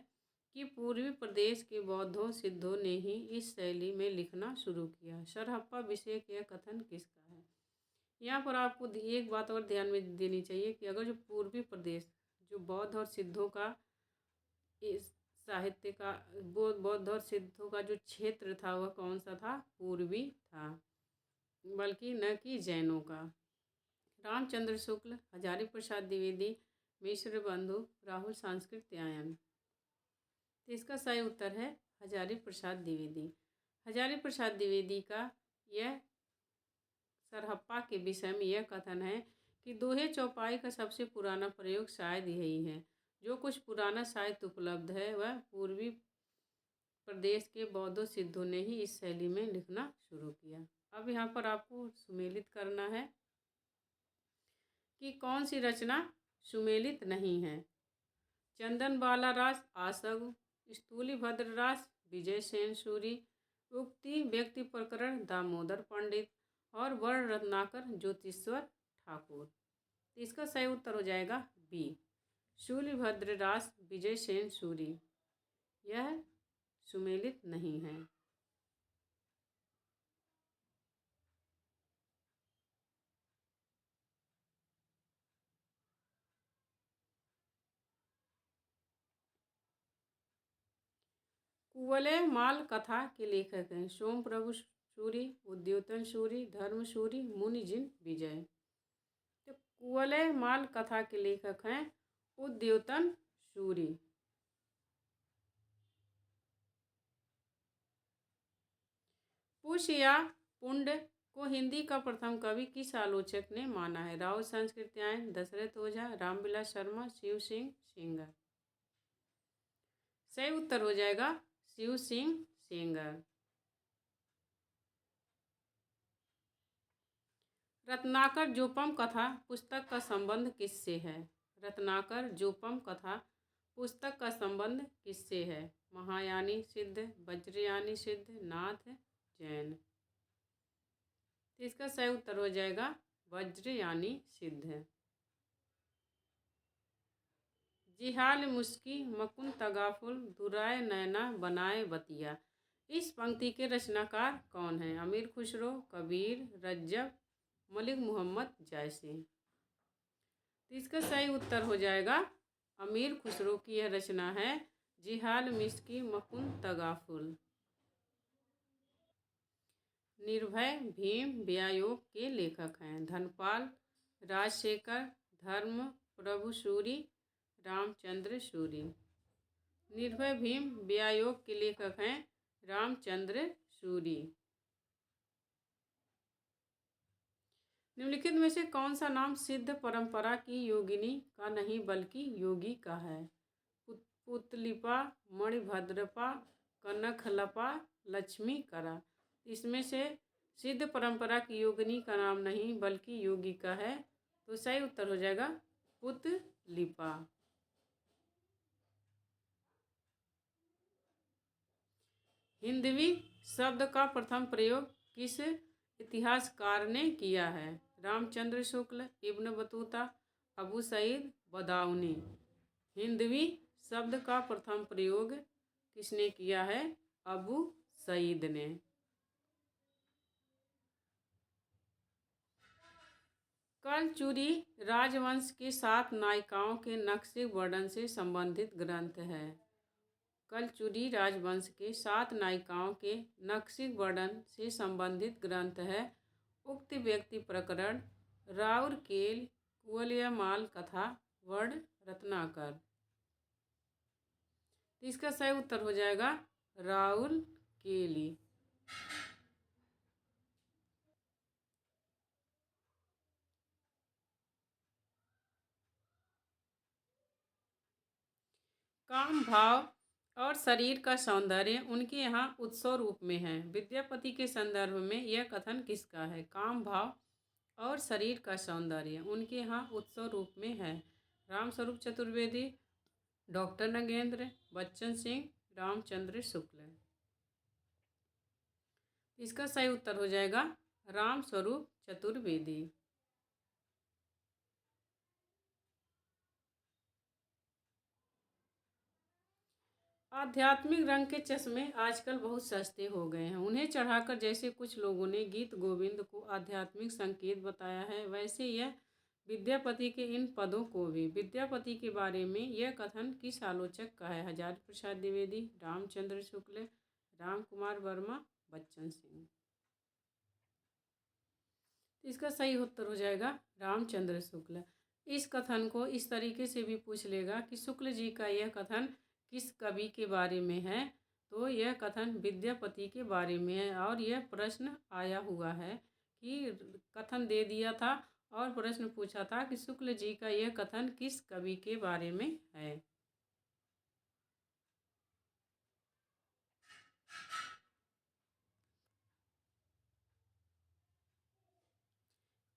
कि पूर्वी प्रदेश के बौद्धों सिद्धों ने ही इस शैली में लिखना शुरू किया। सरहप्पा विषय यह कथन किसका है? यहाँ पर आपको एक बात और ध्यान में देनी चाहिए कि अगर जो पूर्वी प्रदेश जो बौद्ध और सिद्धों का इस साहित्य का बौद्ध और सिद्धों का जो क्षेत्र था वह कौन सा था? पूर्वी था, बल्कि न कि जैनों का। रामचंद्र शुक्ल, हजारी प्रसाद द्विवेदी, मिश्र बंधु, राहुल सांस्कृत्यायन। तो इसका सही उत्तर है हजारी प्रसाद द्विवेदी। हजारी प्रसाद द्विवेदी का यह सरहप्पा के विषय में यह कथन है कि दोहे चौपाई का सबसे पुराना प्रयोग शायद यही है। जो कुछ पुराना साहित्य उपलब्ध है वह पूर्वी प्रदेश के बौद्धों सिद्धों ने ही इस शैली में लिखना शुरू किया। अब यहाँ पर आपको सुमेलित करना है कि कौन सी रचना सुमेलित नहीं है। चंदन बाला रास आसग, स्थूलिभद्र रास विजय सेन सूरी, उक्ति व्यक्ति प्रकरण दामोदर पंडित और वर्ण रत्नाकर ज्योतिश्वर ठाकुर। इसका सही उत्तर हो जाएगा बी, शूलिभद्र रास विजय सेन सूरी। यह सुमेलित नहीं है। कुवलय माल कथा के लेखक हैं सोम प्रभु सूरी, उद्योतन सूरी, धर्म सूरी, मुनिजिन विजय। तो कुवलय माल कथा के लेखक हैं उद्योतन सूरी। पुष या पुंड को हिंदी का प्रथम कवि किस आलोचक ने माना है? राहुल सांस्कृत्यायन, दशरथ ओझा, रामविलास शर्मा, शिव सिंह सेंगर। सही उत्तर हो जाएगा शिव सिंह सेंगर। रत्नाकर जोपम कथा पुस्तक का संबंध किससे है? रत्नाकर जोपम कथा पुस्तक का संबंध किससे है? महायानी सिद्ध, वज्रयानी सिद्ध, नाथ, जैन। इसका सही उत्तर हो जाएगा वज्रयानी सिद्ध। जिहाल मुस्की मकुन तगाफुल दुराय नैना बनाए बतिया। इस पंक्ति के रचनाकार कौन हैं? अमीर खुसरो, कबीर, रज्जब, मलिक मोहम्मद जायसी। तो इसका सही उत्तर हो जाएगा अमीर खुसरो की यह रचना है जिहाल मिस्की मुकुंद तगाफुल। निर्भय भीम व्यायोग के लेखक हैं धनपाल, राजशेखर, धर्म प्रभु सूरी, रामचंद्र सूरी। निर्भय भीम व्यायोग के लेखक हैं रामचंद्र सूरी। निम्नलिखित में से कौन सा नाम सिद्ध परंपरा की योगिनी का नहीं बल्कि योगी का है? पुतलिपा, मणिभद्रपा, कनकलपा, लक्ष्मीकरा। इसमें से सिद्ध परंपरा की योगिनी का नाम नहीं बल्कि योगी का है, तो सही उत्तर हो जाएगा पुतलिपा। हिंदवी शब्द का प्रथम प्रयोग किस इतिहासकार ने किया है? Ramchandra Shukla, Ibn Battuta, Abu Saeed बदाऊनी। हिंदवी शब्द का प्रथम प्रयोग किसने किया है? अबू सईद ने। कलचुरी राजवंश के 7 नायिकाओं के नक्शे वर्णन से संबंधित ग्रंथ है। कलचुरी राजवंश के 7 नायिकाओं के नक्शे वर्णन से संबंधित ग्रंथ है उक्त व्यक्ति प्रकरण, राउरकेल, कुवलयामाल कथा, वर्ण रत्नाकर। इसका सही उत्तर हो जाएगा राउरकेली। काम भाव और शरीर का सौंदर्य उनके यहाँ उत्सव रूप में है। विद्यापति के संदर्भ में यह कथन किसका है? काम भाव और शरीर का सौंदर्य उनके यहाँ उत्सव रूप में है। रामस्वरूप चतुर्वेदी, डॉक्टर नगेंद्र, बच्चन सिंह, रामचंद्र शुक्ल। इसका सही उत्तर हो जाएगा रामस्वरूप चतुर्वेदी। आध्यात्मिक रंग के चश्मे आजकल बहुत सस्ते हो गए हैं। उन्हें चढ़ाकर जैसे कुछ लोगों ने गीत गोविंद को आध्यात्मिक संकेत बताया है, वैसे यह विद्यापति के इन पदों को भी। विद्यापति के बारे में यह कथन किस आलोचक का है? हजारी प्रसाद द्विवेदी, रामचंद्र शुक्ल, राम कुमार वर्मा, बच्चन सिंह। इसका सही उत्तर हो जाएगा रामचंद्र शुक्ल। इस कथन को इस तरीके से भी पूछ लेगा कि शुक्ल जी का यह कथन किस कवि के बारे में है, तो यह कथन विद्यापति के बारे में है। और यह प्रश्न आया हुआ है कि कथन दे दिया था और प्रश्न पूछा था कि शुक्ल जी का यह कथन किस कवि के बारे में है।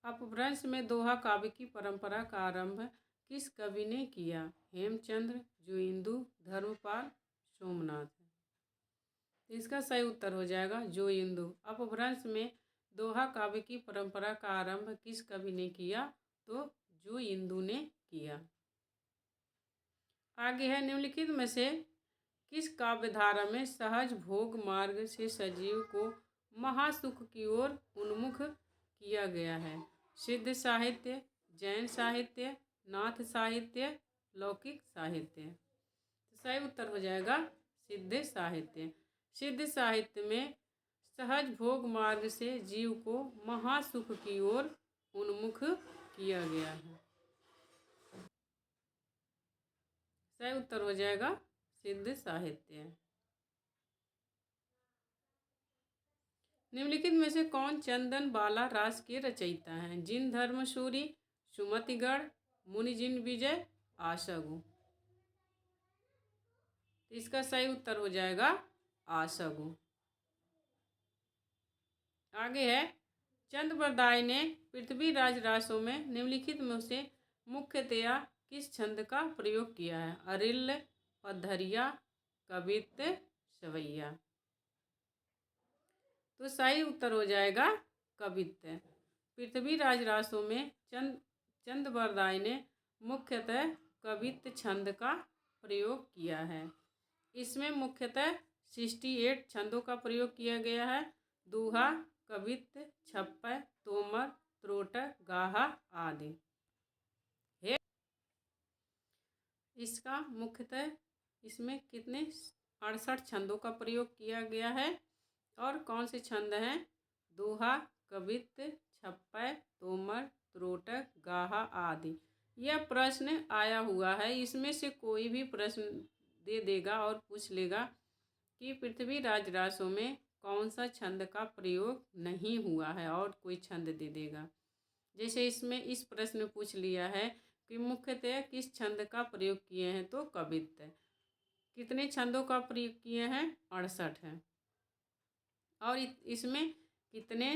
अपभ्रंश में दोहा काव्य की परंपरा का आरंभ किस कवि ने किया? हेमचंद्र, जोइंदू, धर्मपाल, सोमनाथ। इसका सही उत्तर हो जाएगा जोइंदू। अपभ्रंश में दोहा काव्य की परंपरा का आरंभ किस कवि ने किया? तो जोइंदू ने किया। आगे है निम्नलिखित में से किस काव्यधारा में सहज भोग मार्ग से सजीव को महासुख की ओर उन्मुख किया गया है? सिद्ध साहित्य, जैन साहित्य, नाथ साहित्य, लौकिक साहित्य। तो सही उत्तर हो जाएगा सिद्ध साहित्य। सिद्ध साहित्य में सहज भोग मार्ग से जीव को महासुख की ओर उन्मुख किया गया है। सही उत्तर हो जाएगा सिद्ध साहित्य। निम्नलिखित में से कौन चंदन बाला रास के रचयिता हैं? जिन धर्मसूरी, सुमतिगढ़, मुनिजिन विजय, आशगु। इसका सही उत्तर हो जाएगा आशगु। आगे है चंद बरदाई ने पृथ्वीराज रासों में निम्नलिखित में से मुख्यतया किस छंद का प्रयोग किया है? अरिल्ल, पद्धरिया, कवित्त, सवैया। तो सही उत्तर हो जाएगा कवित्त। पृथ्वीराज रासों में चंद बरदाई ने मुख्यतः कवित्त छंद का प्रयोग किया है। इसमें मुख्यतः 68 छंदों का प्रयोग किया गया है। दूहा, कवित्त, छप्पय, तोमर, त्रोटक, गाहा आदि। इसका मुख्यतः इसमें कितने 68 छंदों का प्रयोग किया गया है और कौन से छंद हैं? दोहा, कवित्त, छप्पय, तोमर, त्रोटक, गाहा आदि। यह प्रश्न आया हुआ है, इसमें से कोई भी प्रश्न दे देगा और पूछ लेगा कि पृथ्वीराज रासों में कौन सा छंद का प्रयोग नहीं हुआ है और कोई छंद दे देगा। जैसे इसमें इस प्रश्न में पूछ लिया है कि मुख्यतः किस छंद का प्रयोग किए हैं, तो कवित्त। कितने छंदों का प्रयोग किए हैं? 68 है। और इसमें कितने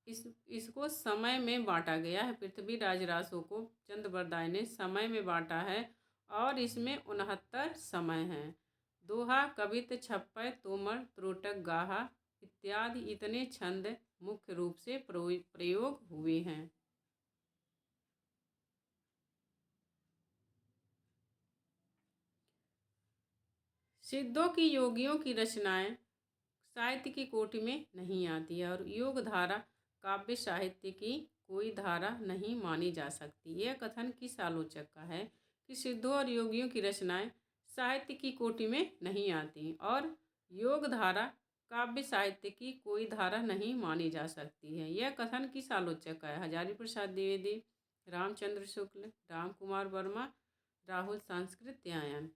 इसको समय में बांटा गया है, पृथ्वीराज रासों को चंद्रबरदाई ने समय में बांटा है और इसमें 69 समय हैं। दोहा, कवित्त, छप्पय, तोमर, त्रोटक, गाहा इत्यादि इतने छंद मुख्य रूप से प्रयोग हुए हैं। सिद्धों की योगियों की रचनाएं साहित्य की कोटि में नहीं आती है और योग धारा काव्य साहित्य की कोई धारा नहीं मानी जा सकती। यह कथन किस आलोचक का है कि सिद्धों और योगियों की रचनाएं साहित्य की कोटि में नहीं आती और योग धारा काव्य साहित्य की कोई धारा नहीं मानी जा सकती है। यह कथन किस आलोचक का है? हजारी प्रसाद द्विवेदी, रामचंद्र शुक्ल, राम कुमार वर्मा, राहुल सांस्कृत्यायन।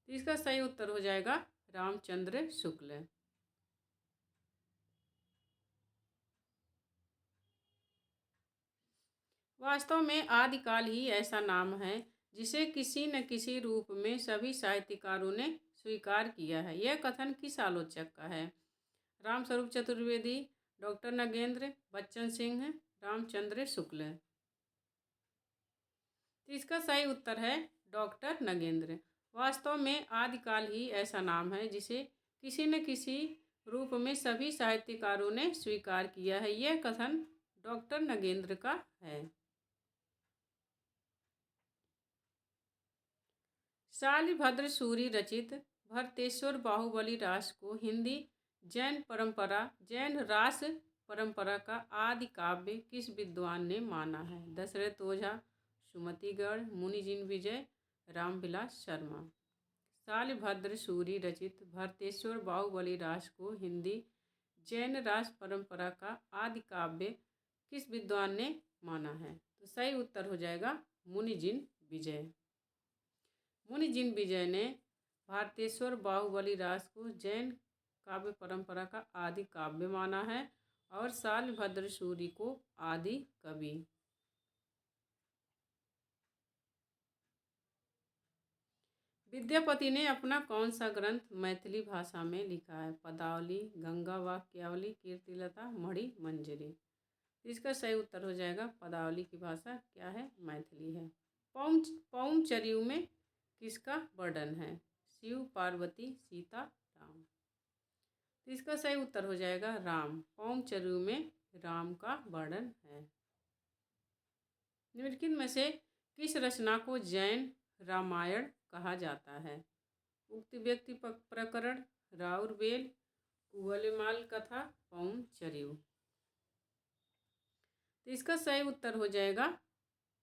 तो इसका सही उत्तर हो जाएगा रामचंद्र शुक्ल। वास्तव में आदिकाल ही ऐसा नाम है जिसे किसी न किसी रूप में सभी साहित्यकारों ने स्वीकार किया है। यह कथन किस आलोचक का है? रामस्वरूप चतुर्वेदी, डॉक्टर नगेंद्र, बच्चन सिंह, रामचंद्र शुक्ल। तो इसका सही उत्तर है डॉक्टर नगेंद्र। वास्तव में आदिकाल ही ऐसा नाम है जिसे किसी न किसी रूप में सभी साहित्यकारों ने स्वीकार किया है। यह कथन डॉक्टर नगेंद्र का है। शालिभद्र सूरि रचित भरतेश्वर बाहुबली रास को हिंदी जैन रास परंपरा का आदि काव्य किस विद्वान ने माना है? दशरथ ओझा, सुमतिगढ़, मुनिजिन विजय, रामविलास शर्मा। शालिभद्र सूरि रचित भरतेश्वर बाहुबली रास को हिंदी जैन रास परंपरा का आदि काव्य किस विद्वान ने माना है? तो सही उत्तर हो जाएगा मुनिजिन विजय। मुनिजिन विजय ने भारतेश्वर बाहुबली रास को जैन काव्य परंपरा का आदि काव्य माना है और शालिभद्र सूरि को आदि कवि। विद्यापति ने अपना कौन सा ग्रंथ मैथिली भाषा में लिखा है? पदावली, गंगा वाक्यावली, कीर्तिलता, मणि मंजरी। इसका सही उत्तर हो जाएगा पदावली की भाषा क्या है? मैथिली है। पौमचर्यू में किसका वर्णन है? शिव, पार्वती, सीता, राम। तो इसका सही उत्तर हो जाएगा राम। पौमचर्यू में राम का वर्णन है। निम्नलिखित में से किस रचना को जैन रामायण कहा जाता है? उक्त व्यक्ति प्रकरण, राउरवेल, कुवलयमाल कथा, पौमचर्यू। तो इसका सही उत्तर हो जाएगा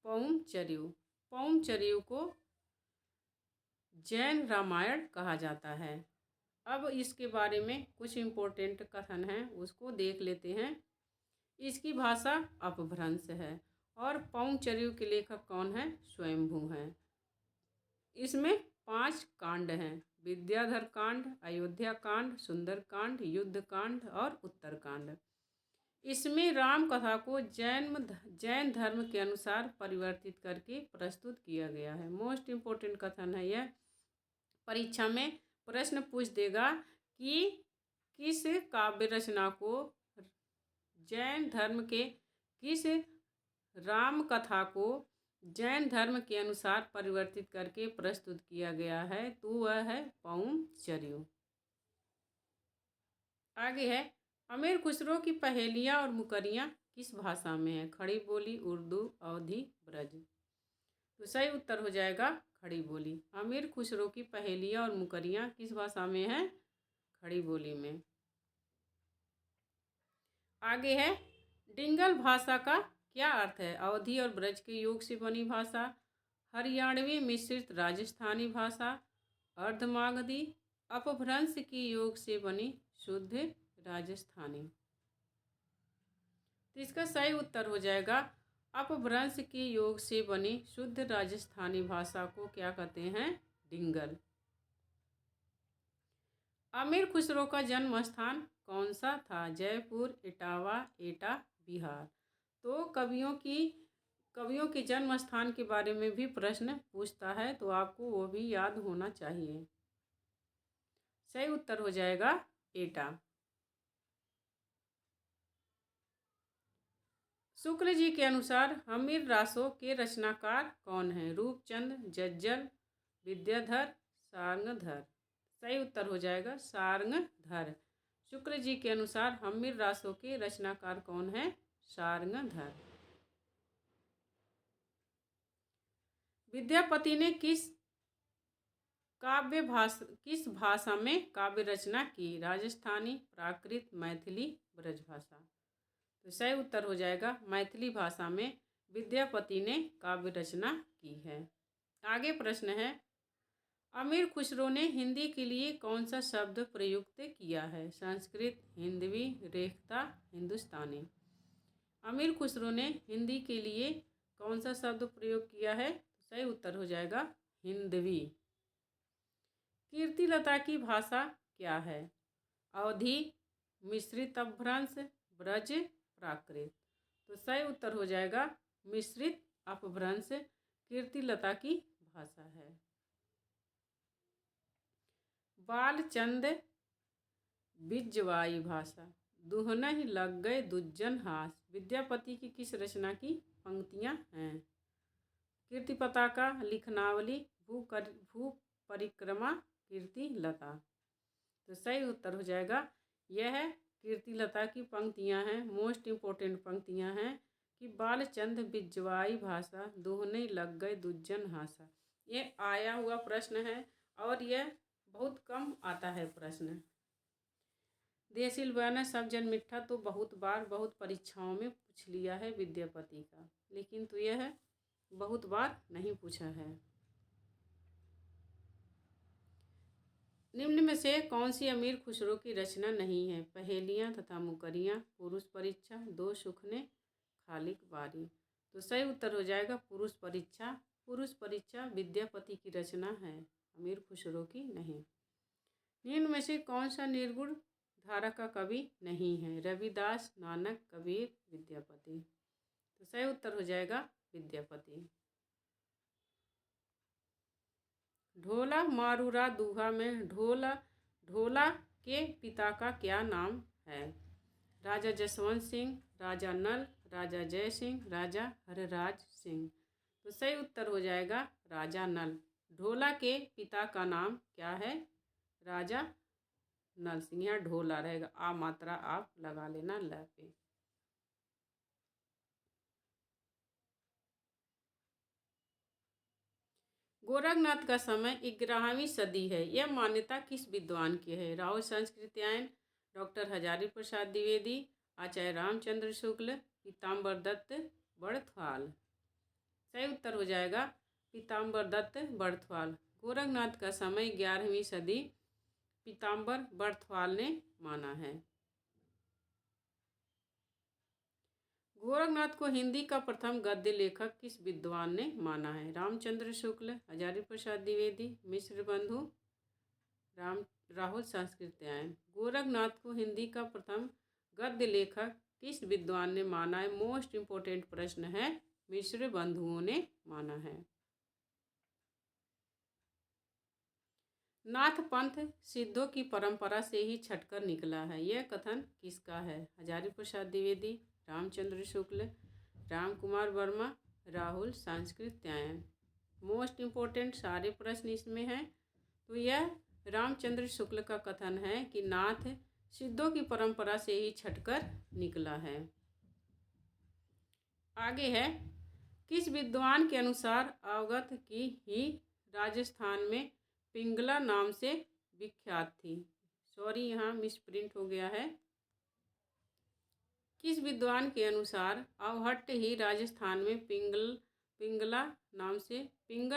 पौमचर्यू। पौमचर्यू को जैन रामायण कहा जाता है। अब इसके बारे में कुछ इम्पोर्टेंट कथन हैं, उसको देख लेते हैं। इसकी भाषा अपभ्रंश है और पौमचर्यू के लेखक कौन है? स्वयंभू हैं। इसमें 5 कांड हैं: विद्याधर कांड, अयोध्या कांड, सुंदर कांड, युद्ध कांड और उत्तर कांड। इसमें राम कथा को जैन धर्म के अनुसार परिवर्तित करके प्रस्तुत किया गया है। मोस्ट इम्पोर्टेंट कथन है यह। परीक्षा में प्रश्न पूछ देगा कि किस काव्य रचना को जैन धर्म के किस राम कथा को जैन धर्म के अनुसार परिवर्तित करके प्रस्तुत किया गया है, तो वह है पौमचर्यू। आगे है, अमीर खुसरो की पहेलियाँ और मुकरियाँ किस भाषा में है? खड़ी बोली, उर्दू, अवधी, ब्रज। तो सही उत्तर हो जाएगा खड़ी बोली। अमीर खुसरो की पहेलियाँ और मुकरियाँ किस भाषा में है? खड़ी बोली में। आगे है, डिंगल भाषा का क्या अर्थ है? अवधी और ब्रज के योग से बनी भाषा, हरियाणवी मिश्रित राजस्थानी भाषा, अर्धमागधी, अपभ्रंश की योग से बनी शुद्ध राजस्थानी। तो इसका सही उत्तर हो जाएगा अपभ्रंश के योग से बनी शुद्ध राजस्थानी भाषा को क्या कहते हैं? डिंगल। अमीर खुसरो का जन्म स्थान कौन सा था? जयपुर, इटावा, एटा, बिहार। तो कवियों के जन्म स्थान के बारे में भी प्रश्न पूछता है, तो आपको वो भी याद होना चाहिए। सही उत्तर हो जाएगा एटा। शुक्ल जी के अनुसार हमीर रासों के रचनाकार कौन है? रूपचंद, जज्जल, विद्याधर, सारंगधर। सही उत्तर हो जाएगा सारंगधर। शुक्ल जी के अनुसार हमीर रासों के रचनाकार कौन है? सारंगधर। विद्यापति ने किस भाषा में काव्य रचना की? राजस्थानी, प्राकृत, मैथिली, ब्रजभाषा। तो सही उत्तर हो जाएगा मैथिली भाषा में विद्यापति ने काव्य रचना की है। आगे प्रश्न है, अमीर खुसरो ने हिंदी के लिए कौन सा शब्द प्रयुक्त किया है? संस्कृत, हिंदवी, रेखता, हिंदुस्तानी। अमीर खुसरो ने हिंदी के लिए कौन सा शब्द प्रयोग किया है? सही उत्तर हो जाएगा हिंदवी। कीर्तिलता की भाषा क्या है? अवधी, मिश्रित अपभ्रंश, ब्रज, प्राकृत। तो सही उत्तर हो जाएगा मिश्रित अपभ्रंश कीर्तिलता की भाषा है। बालचंद बिजवाई भाषा, दुहनहि लग गए दुज्जन हास, विद्यापति की किस रचना की पंक्तियां हैं? कीर्ति पताका, लिखनावली, भू परिक्रमा, कीर्तिलता। तो सही उत्तर हो जाएगा यह कीर्तिलता की पंक्तियां हैं, मोस्ट इम्पोर्टेंट पंक्तियां हैं कि बालचंद बिजवाई भाषा, दुहने लग गए दुज्जन हासा। ये आया हुआ प्रश्न है और यह बहुत कम आता है प्रश्न। देसिल बयाना सब जन मिठा तो बहुत बार बहुत परीक्षाओं में पूछ लिया है विद्यापति का, लेकिन तो यह बहुत बार नहीं पूछा है। निम्न में से कौन सी अमीर खुसरो की रचना नहीं है? पहेलियाँ तथा मुकरियाँ, पुरुष परीक्षा, दो सुखने, खालिक बारी। तो सही उत्तर हो जाएगा पुरुष परीक्षा। पुरुष परीक्षा विद्यापति की रचना है, अमीर खुसरो की नहीं। निम्न में से कौन सा निर्गुण धारा का कवि नहीं है? रविदास, नानक, कबीर, विद्यापति। तो सही उत्तर हो जाएगा विद्यापति। ढोला मारूरा दूहा में ढोला के पिता का क्या नाम है? राजा जसवंत सिंह, राजा नल, राजा जय सिंह, राजा हरराज सिंह। तो सही उत्तर हो जाएगा राजा नल। ढोला के पिता का नाम क्या है? राजा नल सिंह। यहाँ ढोला रहेगा, आ मात्रा आप लगा लेना ल पे। गोरखनाथ का समय 11वीं सदी है, यह मान्यता किस विद्वान की है? राव संस्कृत्यायन, डॉक्टर हजारी प्रसाद द्विवेदी, आचार्य रामचंद्र शुक्ल, पीताम्बर दत्त बड़थवाल। सही उत्तर हो जाएगा पीताम्बर दत्त बड़थवाल। गोरखनाथ का समय 11वीं सदी पीताम्बर बड़थवाल ने माना है। गोरखनाथ को हिंदी का प्रथम गद्य लेखक किस विद्वान ने माना है? रामचंद्र शुक्ल, हजारी प्रसाद द्विवेदी, मिश्र बंधु, राहुल संस्कृत्यायन। गोरखनाथ को हिंदी का प्रथम गद्य लेखक किस विद्वान ने माना है? मोस्ट इम्पोर्टेंट प्रश्न है, मिश्र बंधुओं ने माना है। नाथ पंथ सिद्धों की परंपरा से ही छटकर निकला है, यह कथन किसका है? हजारी प्रसाद द्विवेदी, रामचंद्र शुक्ल, राम कुमार वर्मा, राहुल संस्कृत्यायन। मोस्ट इम्पोर्टेंट सारे प्रश्न इसमें हैं। तो यह रामचंद्र शुक्ल का कथन है कि नाथ सिद्धों की परंपरा से ही छटकर निकला है। आगे है, किस विद्वान के अनुसार अवगत की ही राजस्थान में पिंगला नाम से विख्यात थी? सॉरी, यहाँ मिसप्रिंट हो गया है। किस विद्वान के अनुसार अवहट्ट ही राजस्थान में पिंगल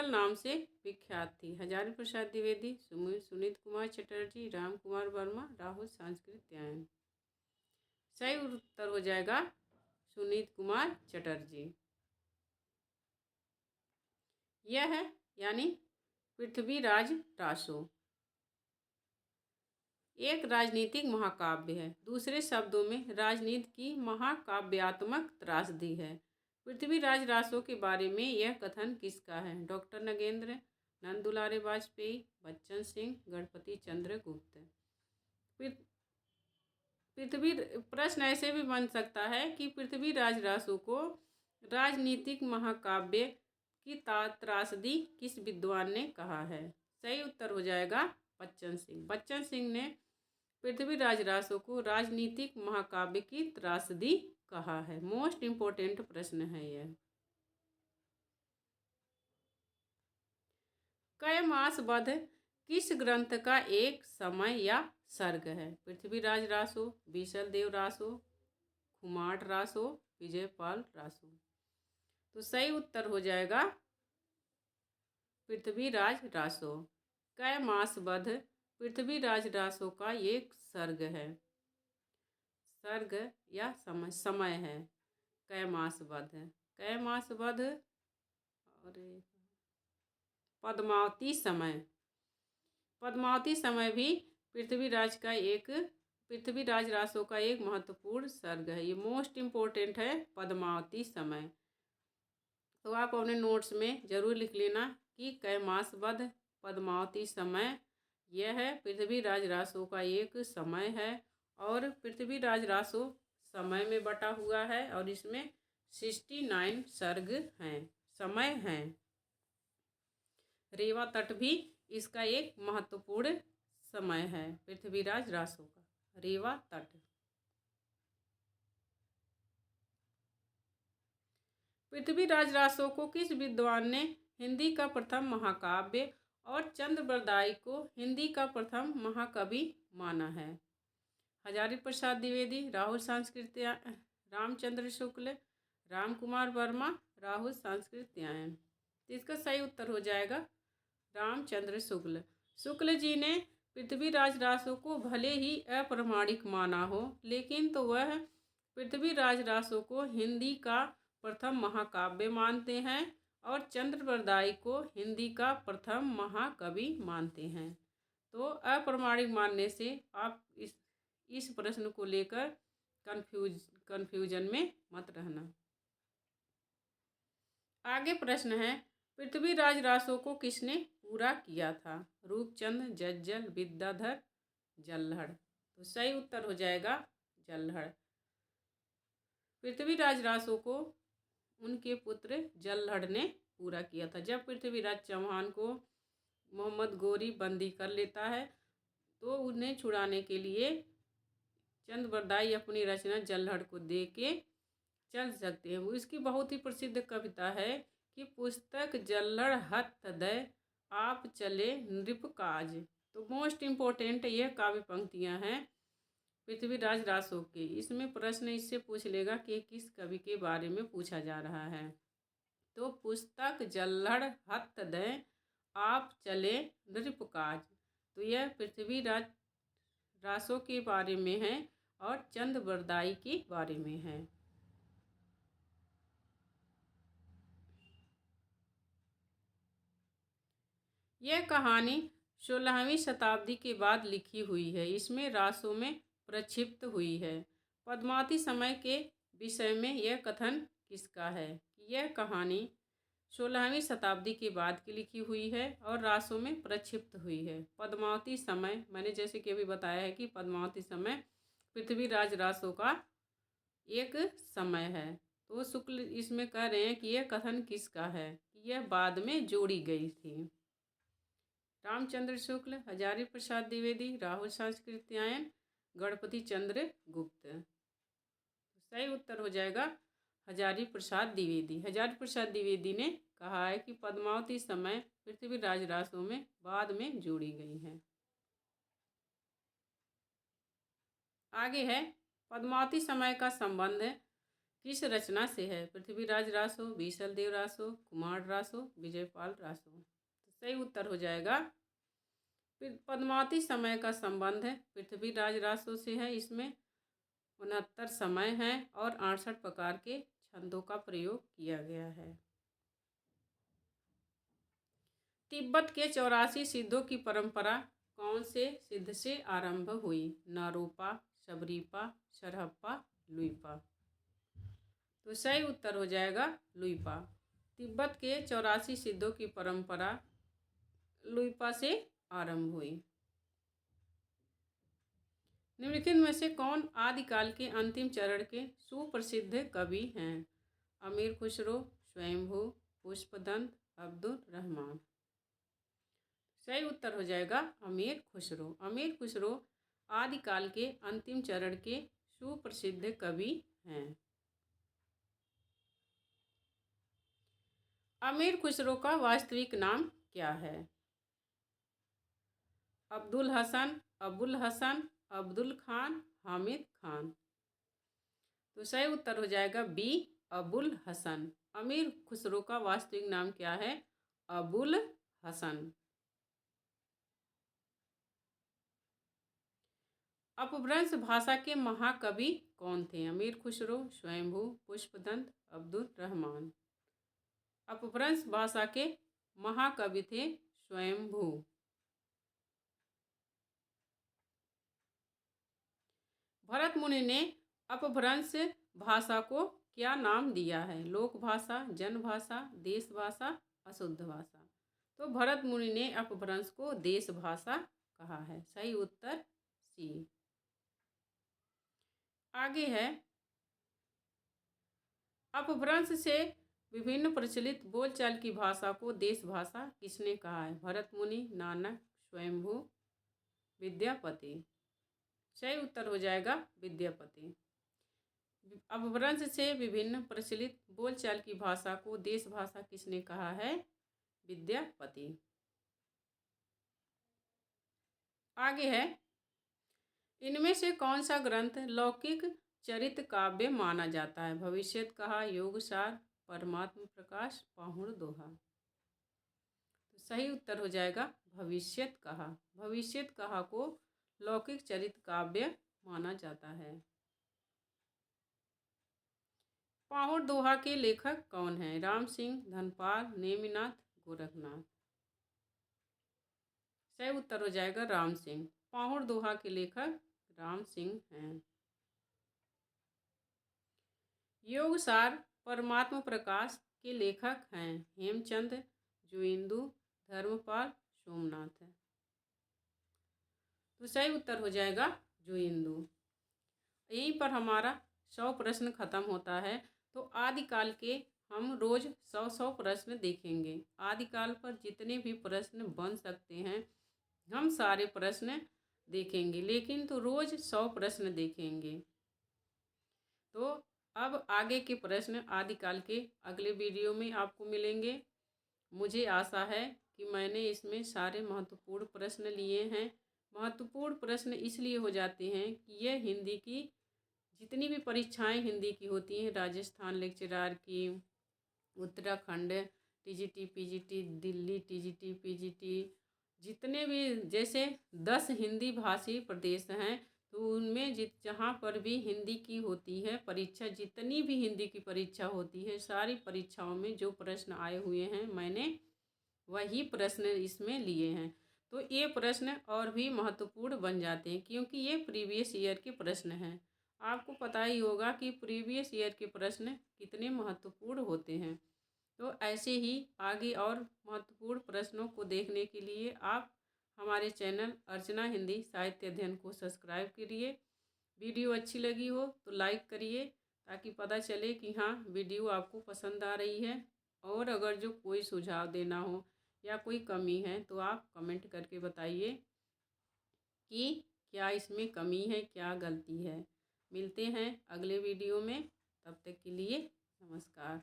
नाम से विख्यात थी। हजारी प्रसाद द्विवेदी, सुनीत कुमार चटर्जी, राम कुमार वर्मा, राहुल सांस्कृत्यायन। सही उत्तर हो जाएगा सुनीत कुमार चटर्जी। यह है यानी पृथ्वीराज रासो एक राजनीतिक महाकाव्य है। दूसरे शब्दों में राजनीति की महाकाव्यात्मक त्रासदी है। पृथ्वीराज रासो के बारे में यह कथन किसका है? डॉक्टर नगेंद्र, नंद दुलारे वाजपेयी, बच्चन सिंह, गणपति चंद्र गुप्त। पृथ्वी प्रश्न ऐसे भी बन सकता है कि पृथ्वीराज रासो को राजनीतिक महाकाव्य की त्रासदी किस विद्वान ने कहा है? सही उत्तर हो जाएगा बच्चन सिंह। बच्चन सिंह ने पृथ्वीराज रासो को राजनीतिक महाकाव्य की त्रासदी कहा है। मोस्ट इम्पोर्टेंट प्रश्न है यह। कैमास वध किस ग्रंथ का एक समय या सर्ग है? पृथ्वीराज रासो, बीसल देव रासो, खुमाट रासो, विजयपाल रासो। तो सही उत्तर हो जाएगा पृथ्वीराज रासो। कैमास वध पृथ्वीराज रासो का एक सर्ग है, सर्ग या समय है। कैमास वध और पद्मावती समय भी पृथ्वीराज रासो का एक महत्वपूर्ण सर्ग है। ये मोस्ट इम्पोर्टेंट है पद्मावती समय। तो आप अपने नोट्स में जरूर लिख लेना कि कैमास वध, पद्मावती समय, यह है पृथ्वीराज रासो का एक समय है। और पृथ्वीराज रासो समय में बटा हुआ है और इसमें 69 सर्ग हैं, समय हैं। रेवा तट भी इसका एक महत्वपूर्ण समय है पृथ्वीराज रासो का, रेवा तट। पृथ्वीराज रासो को किस विद्वान ने हिंदी का प्रथम महाकाव्य और चंद्रबरदाई को हिंदी का प्रथम महाकवि माना है? हजारी प्रसाद द्विवेदी, राहुल सांस्कृत्यायन, रामचंद्र शुक्ल, राम कुमार वर्मा, राहुल सांस्कृत्यायन। तो इसका सही उत्तर हो जाएगा रामचंद्र शुक्ल। शुक्ल जी ने पृथ्वीराज रासो को भले ही अप्रामाणिक माना हो, लेकिन तो वह पृथ्वीराज रासो को हिंदी का प्रथम महाकाव्य मानते हैं और चंद्रबरदाई को हिंदी का प्रथम महाकवि मानते हैं। तो अप्रामाणिक मानने से आप इस प्रश्न को लेकर कंफ्यूजन में मत रहना। आगे प्रश्न है, पृथ्वीराज रासो को किसने पूरा किया था? रूपचंद, जज्जल, विद्याधर, जल्हड़। तो सही उत्तर हो जाएगा जल्हड़। पृथ्वीराज रासो को उनके पुत्र जल्हड़ ने पूरा किया था। जब पृथ्वीराज चौहान को मोहम्मद गोरी बंदी कर लेता है तो उन्हें छुड़ाने के लिए चंद्रबरदाई अपनी रचना जल्हड़ को दे के चल सकते हैं। वो इसकी बहुत ही प्रसिद्ध कविता है कि पुस्तक जल्हड़ हत दय आप चले नृप काज। तो मोस्ट इम्पोर्टेंट ये काव्य पंक्तियां हैं पृथ्वीराज रासो के। इसमें प्रश्न इससे पूछ लेगा कि किस कवि के बारे में पूछा जा रहा है। तो पुस्तक जल्हड़ हत दय आप चले नृप काज, तो यह पृथ्वीराज रासो के बारे में है और चंद्रबरदाई के बारे में है। यह कहानी 16वीं शताब्दी के बाद लिखी हुई है। इसमें रासो में प्रक्षिप्त हुई है। पद्मावती समय के विषय में यह कथन किसका है? यह कहानी 16वीं शताब्दी के बाद की लिखी हुई है और रासो में प्रक्षिप्त हुई है। पद्मावती समय, मैंने जैसे कि अभी बताया है कि पद्मावती समय पृथ्वीराज रासो का एक समय है। तो शुक्ल इसमें कह रहे हैं कि यह कथन किसका है? यह बाद में जोड़ी गई थी। रामचंद्र शुक्ल, हजारी प्रसाद द्विवेदी, राहुल सांस्कृत्यायन, गणपति चंद्र गुप्त। सही उत्तर हो जाएगा हजारी प्रसाद द्विवेदी। हजारी प्रसाद द्विवेदी ने कहा है कि पद्मावती समय पृथ्वीराज रासो में बाद में जोड़ी गई है। आगे है, पद्मावती समय का संबंध किस रचना से है? पृथ्वीराज रासो, बीसलदेव रासो, कुमार रासो, विजयपाल रासो। तो सही उत्तर हो जाएगा पद्मावती समय का संबंध है पृथ्वीराज रासो से है। इसमें 69 समय हैं और 68 प्रकार के छंदों का प्रयोग किया गया है। तिब्बत के 84 सिद्धों की परंपरा कौन से सिद्ध से आरंभ हुई? नारोपा, शबरीपा, सरहप्पा, लुइपा। तो सही उत्तर हो जाएगा लुइपा। तिब्बत के 84 सिद्धों की परंपरा लुइपा से आरंभ हुई। निम्नलिखित में से कौन आदिकाल के अंतिम चरण के सुप्रसिद्ध कवि हैं? अमीर खुसरो, स्वयंभू, पुष्पदंत, अब्दुल रहमान। सही उत्तर हो जाएगा अमीर खुसरो। अमीर खुसरो आदिकाल के अंतिम चरण के सुप्रसिद्ध कवि हैं। अमीर खुसरो का वास्तविक नाम क्या है? अब्दुल हसन, अबुल हसन, अब्दुल खान, हामिद खान। तो सही उत्तर हो जाएगा बी, अबुल हसन। अमीर खुसरो का वास्तविक नाम क्या है? अबुल हसन। अपभ्रंश भाषा के महाकवि कौन थे? अमीर खुसरो, स्वयंभू, पुष्पदंत, अब्दुल रहमान। अपभ्रंश भाषा के महाकवि थे स्वयंभू। भरत मुनि ने अपभ्रंश भाषा को क्या नाम दिया है? लोक भाषा, जन भाषा, देश भाषा, अशुद्ध भाषा। तो भरत मुनि ने अपभ्रंश को देश भाषा कहा है। सही उत्तर सी। आगे है अपभ्रंश से विभिन्न प्रचलित बोलचाल की भाषा को देश भाषा किसने कहा है? भरत मुनि, नानक, स्वयंभू, विद्यापति। सही उत्तर हो जाएगा विद्यापति। अपभ्रंश से विभिन्न प्रचलित बोलचाल की भाषा को देश भाषा किसने कहा है? विद्यापति। आगे है इनमें से कौन सा ग्रंथ लौकिक चरित काव्य माना जाता है? भविष्यत कहा, योगसार, परमात्म प्रकाश, पाहुड़ दोहा। तो सही उत्तर हो जाएगा भविष्यत कहा। भविष्यत कहा को लौकिक चरित काव्य माना जाता है। पाहुड़ दोहा के लेखक कौन हैं? राम सिंह, धनपाल, नेमिनाथ, गोरखनाथ। सही उत्तर हो जाएगा राम सिंह। पाहुड़ दोहा के लेखक राम सिंह हैं। योगसार परमात्म प्रकाश के लेखक हैं हेमचंद, जुइंदु, धर्मपाल, सोमनाथ है। तो सही उत्तर हो जाएगा जुइंदु। यहीं पर हमारा 100 प्रश्न खत्म होता है। तो आदिकाल के हम रोज 100 प्रश्न देखेंगे। आदिकाल पर जितने भी प्रश्न बन सकते हैं हम सारे प्रश्न देखेंगे, लेकिन तो रोज 100 प्रश्न देखेंगे। तो अब आगे के प्रश्न आदिकाल के अगले वीडियो में आपको मिलेंगे। मुझे आशा है कि मैंने इसमें सारे महत्वपूर्ण प्रश्न लिए हैं। महत्वपूर्ण प्रश्न इसलिए हो जाते हैं कि यह हिंदी की जितनी भी परीक्षाएं हिंदी की होती हैं, राजस्थान लेक्चरार की, Uttarakhand TGT, PGT, Delhi TGT, PGT, जितने भी जैसे 10 हिंदी भाषी प्रदेश हैं तो उनमें जहाँ पर भी हिंदी की होती है परीक्षा, जितनी भी हिंदी की परीक्षा होती है सारी परीक्षाओं में जो प्रश्न आए हुए हैं मैंने वही प्रश्न इसमें लिए हैं। तो ये प्रश्न और भी महत्वपूर्ण बन जाते हैं क्योंकि ये प्रीवियस ईयर के प्रश्न हैं। आपको पता ही होगा कि प्रीवियस ईयर के प्रश्न कितने महत्वपूर्ण होते हैं। तो ऐसे ही आगे और महत्वपूर्ण प्रश्नों को देखने के लिए आप हमारे चैनल अर्चना हिंदी साहित्य अध्ययन को सब्सक्राइब करिए। वीडियो अच्छी लगी हो तो लाइक करिए ताकि पता चले कि हाँ वीडियो आपको पसंद आ रही है। और अगर जो कोई सुझाव देना हो या कोई कमी है तो आप कमेंट करके बताइए कि क्या इसमें कमी है, क्या गलती है। मिलते हैं अगले वीडियो में, तब तक के लिए नमस्कार।